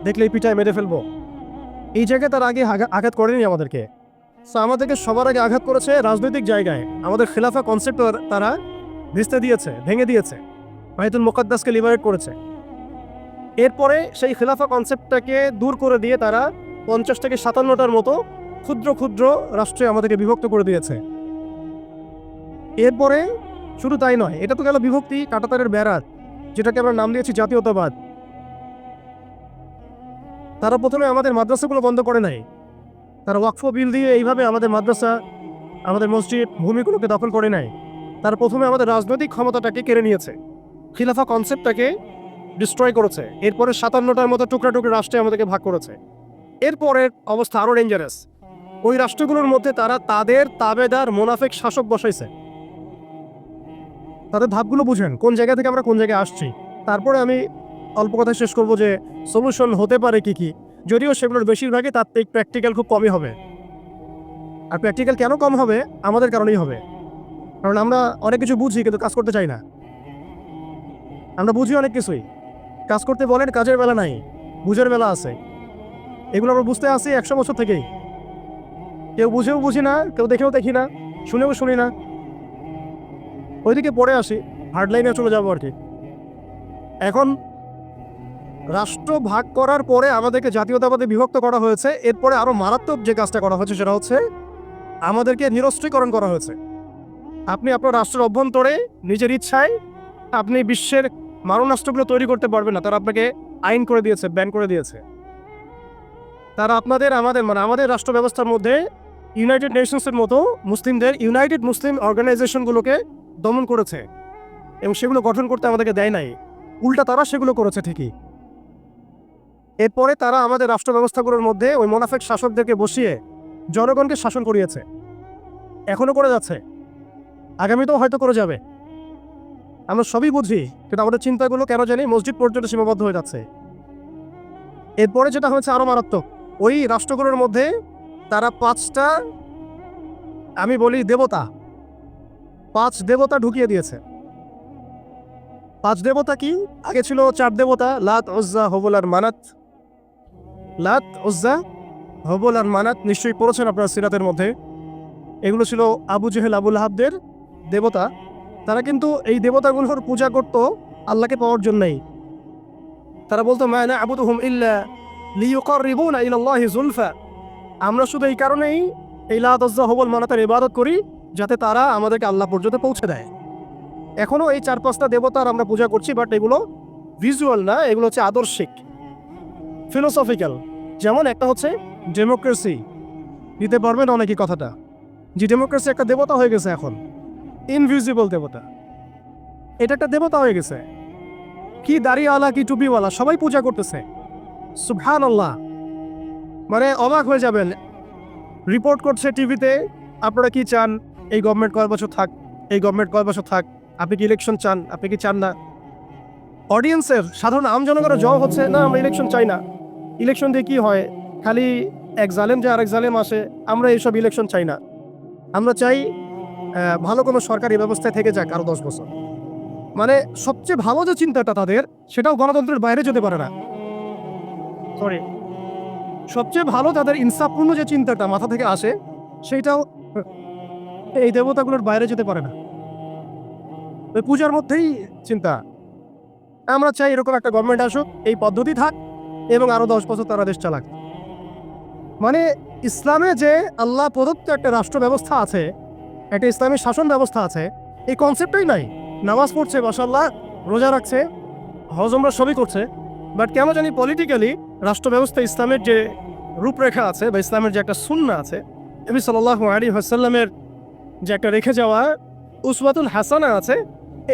A: দেখলেই পিঠায় মেরে ফেলবো। এই জায়গায় তারা আগে আঘাত করেনি আমাদেরকে। আমাদেরকে সবার আগে আঘাত করেছে রাজনৈতিক জায়গায়। আমাদের খিলাফা কনসেপ্ট তারা ভেস্তে দিয়েছে, ভেঙে দিয়েছে, বাইতুল মুকাদ্দাসকে লিবারেট করেছে। এরপরে সেই খিলাফা কনসেপ্টটাকে দূর করে দিয়ে তারা 50 থেকে 57টার মতো ক্ষুদ্র ক্ষুদ্র রাষ্ট্রে আমাদেরকে বিভক্ত করে দিয়েছে। এরপরে শুধু তাই নয়, এটা তো গেল বিভক্তি, কাঁটাতারের বেড়ার, যেটাকে আমরা নাম দিয়েছি জাতীয়তাবাদ। তারা প্রথমে আমাদের মাদ্রাসাগুলো বন্ধ করে নাই। তারা ওয়াকফ বিল দিয়ে এইভাবে আমাদের মাদ্রাসা, আমাদের মসজিদ, ভূমিগুলোকে দখল করে নাই। তারা প্রথমে আমাদের রাজনৈতিক ক্ষমতাটাকে কেড়ে নিয়েছে, খিলাফা কনসেপ্টটাকে ডিস্ট্রয় করেছে। এরপরে 57টার মতো টুকরা টুকরা রাষ্ট্রে আমাদেরকে ভাগ করেছে। এরপরের অবস্থা আরও ডেঞ্জারাস। ওই রাষ্ট্রগুলোর মধ্যে তারা তাদের তাবেদার মুনাফিক শাসক বসাইছে। তাদের ধাপগুলো বুঝেন, কোন জায়গা থেকে আমরা কোন জায়গায় আসছি। তারপরে আমি অল্প কথা শেষ করব যে সলিউশন হতে পারে কি কি, যদিও সেগুলোর বেশিরভাগই তাত্ত্বিক, প্র্যাকটিক্যাল খুব কমই হবে। আর প্র্যাকটিক্যাল কেন কম হবে? আমাদের কারণেই হবে। কারণ আমরা অনেক কিছু বুঝি কিন্তু কাজ করতে চাই না। আমরা বুঝি অনেক কিছুই, কাজ করতে বলেন কাজের বেলা নাই, বুঝের বেলা আছে। এগুলো আমরা বুঝতে আসি 100 বছর থেকেই। কেউ বুঝেও বুঝি না, কেউ দেখেও দেখি না, শুনেও শুনি না। ওইদিকে পড়ে আসি, হার্ডলাইনে চলে যাবো আর কি। এখন রাষ্ট্র ভাগ করার পরে আমাদেরকে জাতীয়তাবাদে বিভক্ত করা হয়েছে। এরপরে আরও মারাত্মক যে কাজটা করা হয়েছে সেটা হচ্ছে আমাদেরকে নিরস্ত্রীকরণ করা হয়েছে। আপনি আপনার রাষ্ট্রের অভ্যন্তরে নিজের ইচ্ছায় আপনি বিশ্বের মারণাস্ত্রগুলো তৈরি করতে পারবেন না। তারা আপনাকে আইন করে দিয়েছে, ব্যান করে দিয়েছে। তারা আমাদের রাষ্ট্র ব্যবস্থার মধ্যে ইউনাইটেড নেশনসের মতো মুসলিমদের ইউনাইটেড মুসলিম অর্গানাইজেশনগুলোকে দমন করেছে এবং সেগুলো গঠন করতে আমাদেরকে দেয় নাই। উল্টা তারা সেগুলো করেছে ঠিকই। এরপরে তারা আমাদের রাষ্ট্র ব্যবস্থাগুলোর মধ্যে ওই মুনাফিক শাসকদেরকে বসিয়ে জনগণকে শাসন করিয়েছে। এখনো করে যাচ্ছে, আগামীতেও হয়তো করে যাবে। আমরা সবই বুঝি, কিন্তু আমাদের চিন্তাগুলো কেন জানি মসজিদ পর্যন্ত সীমাবদ্ধ হয়ে যাচ্ছে। এরপরে যেটা হয়েছে আরো মারাত্মক, ওই রাষ্ট্রগুলোর মধ্যে তারা 5টা, আমি বলি দেবতা, 5 দেবতা ঢুকিয়ে দিয়েছে। 5 দেবতা কি? আগে ছিল 4 দেবতা, লাত, উজ্জা, হবল আর মানাত। লাত, উজ্জা, হবল আর মানাত নিশ্চয়ই পড়েছেন আপনারা সিরাতের মধ্যে। এগুলো ছিল আবু জেহেল, আবু লাহাবদের দেবতা। তারা কিন্তু এই দেবতাগুলোর পূজা করত আল্লাহকে পাওয়ার জন্যই। তারা বলতো মা না'বুদুহুম ইল্লা লিয়ুকাররিবুনা ইলাল্লাহি যুলফা। আমরা শুধু এই কারণেই এই লাত, উজ্জা, হবল, মানাতের ইবাদত করি যাতে তারা আমাদেরকে আল্লাহ পর্যন্ত পৌঁছে দেয়। এখনও এই 4-5টা দেবতার আমরা পূজা করছি, বাট এগুলো ভিজুয়াল না, এগুলো হচ্ছে আদর্শিক, ফিলোসফিক্যাল। যেমন একটা হচ্ছে ডেমোক্রেসি, দিতে পারবেন অনেকই কথাটা, যে ডেমোক্রেসি একটা দেবতা হয়ে গেছে এখন, ইনভিজিবল দেবতা। এটা একটা দেবতা হয়ে গেছে। কি দাড়িওয়ালা, কি টুপিওয়ালা, সবাই পূজা করতেছে। সুবহানাল্লাহ, মানে অবাক হয়ে যাবেন। রিপোর্ট করছে টিভিতে, আপনারা কি চান এই গভর্নমেন্ট কয় বছর থাক, এই গভর্নমেন্ট কয় বছর থাক, আপনি কি ইলেকশন চান, আপনি কি চান না? অডিয়েন্সের, সাধারণ আম জনগণের জবাব হচ্ছে না, আমরা ইলেকশন চাই না। ইলেকশন দিয়ে কি হয়? খালি এক জালেম যে আরেক জালেম আসে, আমরা এইসব ইলেকশন চাই না। আমরা চাই ভালো কোনো সরকারি ব্যবস্থায় থেকে যাক আরও 10 বছর। মানে সবচেয়ে ভালো যে চিন্তাটা তাদের, সেটাও গণতন্ত্রের বাইরে যেতে পারে না। সরি, সবচেয়ে ভালো তাদের ইনসাফপূর্ণ যে চিন্তাটা মাথা থেকে আসে, সেইটাও এই দেবতাগুলোর বাইরে যেতে পারে না। ওই পূজার মধ্যেই চিন্তা। আমরা চাই এরকম একটা গভর্নমেন্ট আসুক, এই পদ্ধতি থাক এবং আরো 10 বছর তারা দেশ চালাক। মানে ইসলামে যে আল্লাহ প্রদত্ত একটা রাষ্ট্র ব্যবস্থা আছে, একটা ইসলামী শাসন ব্যবস্থা আছে, এই কনসেপ্টটাই নাই। নামাজ পড়ছে, মাশাআল্লাহ, রোজা রাখছে, হজ উমরা সবই করছে, বাট কেন জানি পলিটিক্যালি রাষ্ট্র ব্যবস্থা, ইসলামের যে রূপরেখা আছে বা ইসলামের যে একটা সুন্নাহ আছে, নবী সাল্লাল্লাহু আলাইহি ওয়াসাল্লামের যে একটা রেখে যাওয়া উসওয়াতুল হাসানা আছে,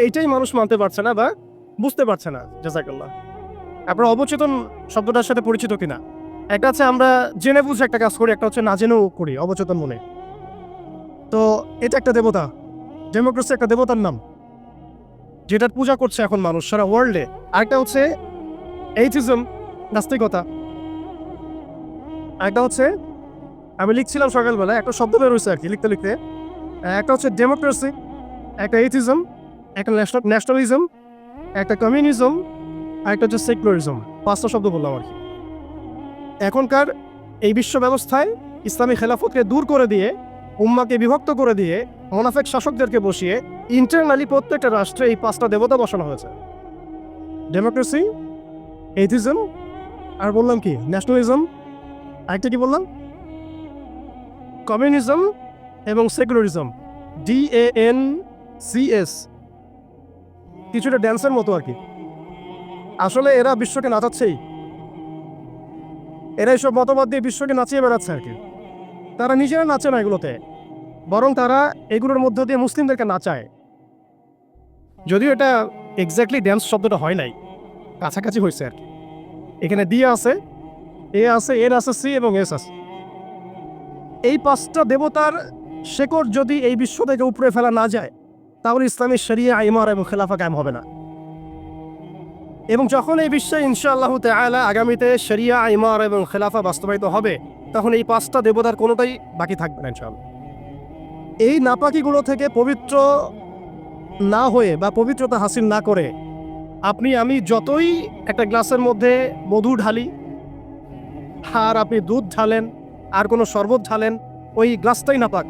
A: এইটাই মানুষ মানতে পারছে না বা বুঝতে পারছে না। জাযাকাল্লাহ। আপনারা অবচেতন শব্দটার সাথে পরিচিত কিনা? একটা আছে আমরা জেনে বুঝে একটা কাজ করি, একটা হচ্ছে না জেনেও করি, অবচেতন মনে। তো এটা একটা দেবতা, ডেমোক্রেসি একটা দেবতার নাম, যেটার পূজা করছে এখন মানুষ সারা ওয়ার্ল্ডে। আরেকটা হচ্ছে এইথিজম, নাস্তিকতা। একটা হচ্ছে আমি লিখছিলাম সকালবেলা একটা শব্দ বের হয়েছে আর কি লিখতে লিখতে, একটা হচ্ছে ডেমোক্রেসি, একটা এথিজম, একটা ন্যাশনালিজম, একটা কমিউনিজম, আর একটা হচ্ছে সেকুলারিজম। 5টা শব্দ বললাম আর কি। এখনকার এই বিশ্ব ব্যবস্থায় ইসলামী খেলাফতকে দূর করে দিয়ে, উম্মাকে বিভক্ত করে দিয়ে, মোনাফেক শাসকদেরকে বসিয়ে ইন্টারনালি প্রত্যেকটা রাষ্ট্রে এই 5টা দেবতা বসানো হয়েছে। ডেমোক্রেসি, এথিজম, আর বললাম কি ন্যাশনালিজম, আরেকটা কি বললাম, কমিউনিজম এবং সেকুলারিজম, DANCS। কিছুটা ড্যান্সের মতো আর কি। আসলে এরা বিশ্বকে নাচাচ্ছেই, এরা এইসব মতবাদ দিয়ে বিশ্বকে নাচিয়ে বেড়াচ্ছে আর কি। তারা নিজেরা নাচে না এগুলোতে, বরং তারা এগুলোর মধ্য দিয়ে মুসলিমদেরকে নাচায়। যদিও এটা এক্স্যাক্টলি ড্যান্স শব্দটা হয় নাই, কাছাকাছি হয়েছে আর কি। এখানে ডি আছে, এ আছে, এর আছে, সি এবং এস আছে। এই 5টা দেবতার শেকড় যদি এই বিশ্ব থেকে উপরে ফেলা না যায়, তাহলে ইসলামী শরিয়া, ইমারা এবং খেলাফা কায়েম হবে না। এবং যখন এই বিশ্বে ইনশাআল্লাহ তাআলা আগামীতে শরিয়া, ইমারা এবং খেলাফা বাস্তবায়িত হবে, তখন এই 5টা দেবতার কোনোটাই বাকি থাকবে না ইনশাআল্লাহ। এই নাপাকিগুলো থেকে পবিত্র না হয়ে বা পবিত্রতা হাসিল না করে আপনি আমি যতই একটা গ্লাসের মধ্যে মধু ঢালি, আর আপনি দুধ ঢালেন, আর কোনো শরবত ঢালেন, ওই গ্লাসটাই নাপাক।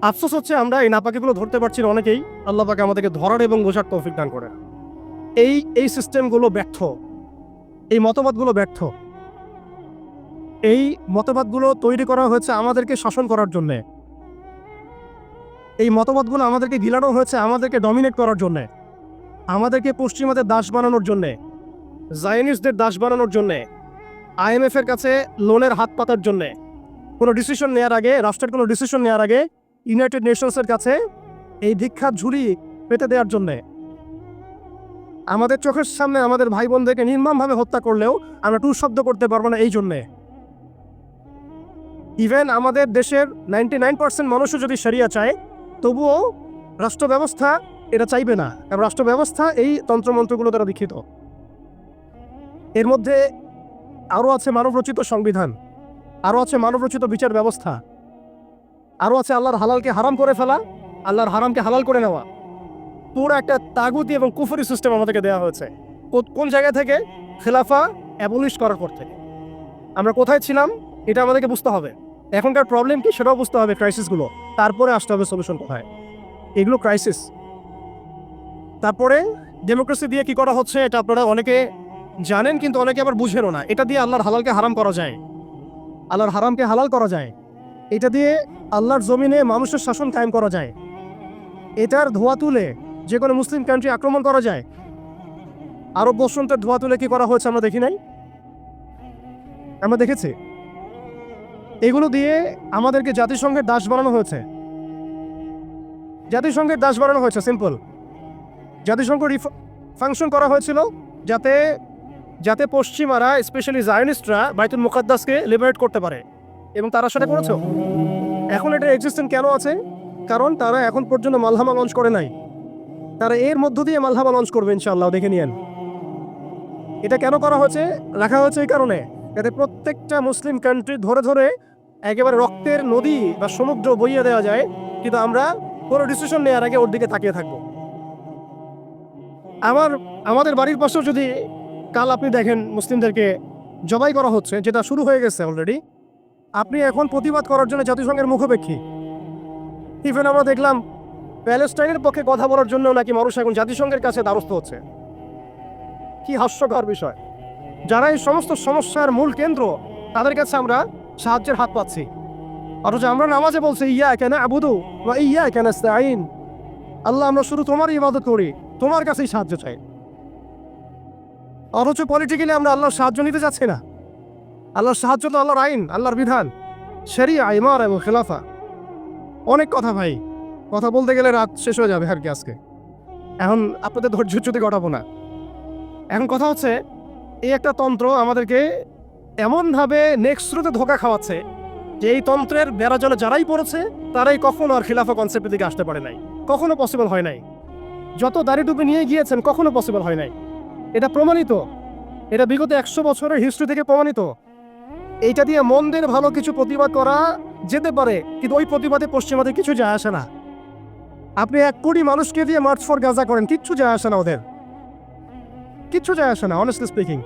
A: আফসোস হচ্ছে আমরা এই নাপাকিগুলো ধরতে পারছি না অনেকেই। আল্লাহ পাক আমাদেরকে ধরার এবং বোঝার তৌফিক দান করেন। এই সিস্টেমগুলো ব্যর্থ, এই মতবাদগুলো ব্যর্থ। এই মতবাদগুলো তৈরি করা হয়েছে আমাদেরকে শাসন করার জন্যে। এই মতবাদগুলো আমাদেরকে গিলানো হয়েছে আমাদেরকে ডমিনেট করার জন্যে, আমাদেরকে পশ্চিমাদের দাস বানানোর জন্যে, জায়নিস্টদের দাস বানানোর জন্যে, IMF এর কাছে লোনের হাত পাতার জন্যে, কোনো ডিসিশন নেওয়ার আগে, রাষ্ট্রের কোনো ডিসিশন নেওয়ার আগে ইউনাইটেড নেশনসের কাছে এই ভিক্ষার ঝুড়ি পেতে দেওয়ার জন্যে। আমাদের চোখের সামনে আমাদের ভাই বোনদেরকে নির্মমভাবে হত্যা করলেও আমরা টু শব্দ করতে পারবো না এই জন্যে। ইভেন আমাদের দেশের 99% মানুষও যদি শরিয়া চায়, তবুও রাষ্ট্র ব্যবস্থা এটা চাইবে না, কারণ রাষ্ট্র ব্যবস্থা এই তন্ত্রমন্ত্রগুলো দ্বারা দীক্ষিত। এর মধ্যে আরও আছে মানবরচিত সংবিধান, আরও আছে মানবরচিত বিচার ব্যবস্থা, আরও আছে আল্লাহর হালালকে হারাম করে ফেলা, আল্লাহর হারামকে হালাল করে নেওয়া। পুরো একটা তাগুতি এবং কুফরি সিস্টেম আমাদেরকে দেওয়া হয়েছে। কোন জায়গা থেকে? খেলাফা অ্যাবলিশ করার পর থেকে। আমরা কোথায় ছিলাম এটা আমাদেরকে বুঝতে হবে। এখনকার প্রবলেম কি সেটাও বুঝতে হবে, ক্রাইসিসগুলো। তারপরে আসতে হবে সলিউশন কোথায়। এগুলো ক্রাইসিস। তারপরে ডেমোক্রেসি দিয়ে কি করা হচ্ছে এটা আপনারা অনেকে জানেন, কিন্তু অনেকে আবার বুঝেনও না। এটা দিয়ে আল্লাহর হালালকে হারাম করা যায়, আল্লাহর হারামকে হালাল করা যায়। এটা দিয়ে আল্লাহর জমিনে মানুষের শাসন কায়েম করা যায়। এটার ধোয়া তুলে যে কোনো মুসলিম কান্ট্রি আক্রমণ করা যায়। আরব বসন্তের ধোয়া তুলে কি করা হয়েছে আমরা দেখি নাই? আমরা দেখেছি। এগুলো দিয়ে আমাদেরকে জাতিসংঘের দাস বানানো হয়েছে। জাতিসংঘের দাস বানানো হয়েছে, সিম্পল। জাতিসংঘ ফাংশন করা হয়েছিল যাতে পশ্চিমারা, স্পেশালি জায়নিস্টরা বাইতুল মুকাদ্দাসকে লিবারেট করতে পারে, এবং তারা সেটা করেছে। এখন এটা এক্সিস্টেন্ট কেন আছে? কারণ তারা এখন পর্যন্ত মালহামা লঞ্চ করে নাই। তারা এর মধ্য দিয়ে মালহামা লঞ্চ করবে ইনশাআল্লাহ, দেখে নিয়েন। এটা কেন করা হয়েছে? রাখা হয়েছে এই কারণে, যাতে প্রত্যেকটা মুসলিম কান্ট্রি ধরে ধরে একেবারে রক্তের নদী বা সমুদ্র বইয়ে দেওয়া যায়, কিন্তু আমরা কোনো ডিসিশন নেওয়ার আগে ওর দিকে তাকিয়ে থাকবো। আমাদের বাড়ির পাশেও যদি কাল আপনি দেখেন মুসলিমদেরকে জবাই করা হচ্ছে, যেটা শুরু হয়ে গেছে অলরেডি, আপনি এখন প্রতিবাদ করার জন্য জাতিসংঘের মুখোপেক্ষী। ইভেন আমরা দেখলাম প্যালেস্টাইনের পক্ষে কথা বলার জন্য নাকি মানুষ এখন জাতিসংঘের কাছে দ্বারস্থ হচ্ছে। কি হাস্যকর বিষয়! যারা এই সমস্ত সমস্যার মূল কেন্দ্র, তাদের কাছে আমরা সাহায্যের হাত পাচ্ছি। অথচ আমরা নামাজে বলছি ইয়্যাকা না'বুদু ওয়া ইয়্যাকা নাস্তাঈন, আল্লাহ আমরা শুধু তোমারই ইবাদত করি, তোমার কাছেই সাহায্য চাই। অথচ পলিটিক্যালি আমরা আল্লাহর সাহায্য নিতে যাচ্ছি না। আল্লাহর সাহায্য তো আল্লাহর আইন, আল্লাহর বিধান, শরিয়া, ইমারা এবং খেলাফা। অনেক কথা ভাই, কথা বলতে গেলে রাত শেষ হয়ে যাবে আর কি আজকে। এখন আপনাদের ধৈর্যচ্যুতি ঘটাবো না। এখন কথা হচ্ছে, এই একটা তন্ত্র আমাদেরকে এমনভাবে নেক্সট থ্রুতে ধোঁকা খাওয়াচ্ছে যে এই তন্ত্রের বেড়াজলে যারাই পড়েছে তারাই কখনো আর খিলাফা কনসেপ্টের দিকে আসতে পারে নাই, কখনো পসিবল হয় নাই। যত দাড়ি টুপি নিয়ে গিয়েছেন কখনো পসিবল হয় নাই, এটা প্রমাণিত। এটা বিগত 100 বছরের হিস্ট্রি থেকে প্রমাণিত। এইটা দিয়ে মন্দের ভালো কিছু প্রতিবাদ করা যেতে পারে, কিন্তু ওই প্রতিবাদে পশ্চিমাদের কিছু যায় আসে না। আপনি 1 কোটি মানুষকে দিয়ে মার্চ ফর গাজা করেন, কিচ্ছু যায় আসে না ওদের, কিচ্ছু যায় আসে না। অনেস্টলি স্পিকিং,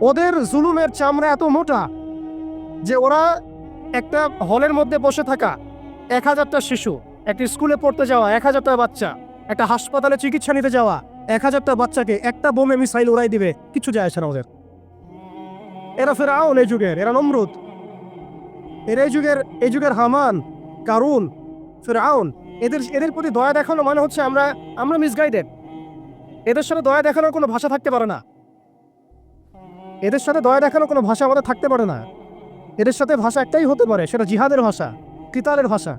A: ওদের জুলুমের চামড়া এত মোটা যে ওরা একটা হলের মধ্যে বসে থাকা 1000টা শিশু, একটা স্কুলে পড়তে যাওয়া 1000টা বাচ্চা, একটা হাসপাতালে চিকিৎসা নিতে যাওয়া 1000টা বাচ্চাকে একটা বোমে মিসাইল উড়াই দিবে, কিছু যায় আসে না ওদের। এরা ফেরাউন এই যুগের, এরা নমরুদ, এরা এই যুগের হামান, কারুন, ফেরাউন। এদের প্রতি দয়া দেখানো মানে হচ্ছে আমরা মিসগাইডেড। এদের সাথে দয়া দেখানোর কোনো ভাষা থাকতে পারে না। এদের সাথে দয়া দেখানোর কোনো ভাষা আমাদের থাকতে পারে না। এদের সাথে ভাষা একটাই হতে পারে, সেটা জিহাদের ভাষা, কিতালের ভাষা।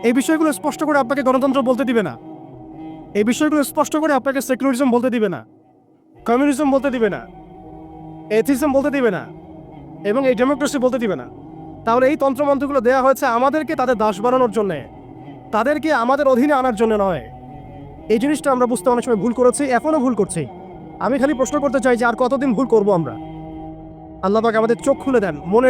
A: এই বিষয়গুলো স্পষ্ট করে আপনাকে গণতন্ত্র বলতে দিবে না। এই বিষয়গুলো স্পষ্ট করে আপনাকে সেকুলারিজম বলতে দিবে না, কমিউনিজম বলতে দিবে না, এথিজম বলতে দিবে না, এবং এই ডেমোক্রেসি বলতে দিবে না। তাহলে এই তন্ত্রমন্ত্রগুলো দেওয়া হয়েছে আমাদেরকে তাদের দাস বানানোর জন্যে, তাদেরকে আমাদের অধীনে আনার জন্য নয়। এই জিনিসটা আমরা বুঝতে অনেক সময় ভুল করেছি, এখনো ভুল করছি। আমি খালি প্রশ্ন করতে চাই যে আর কতদিন ভুল করবো আমরা? আল্লাহ পাক আমাদের চোখ খুলে দেন, মনে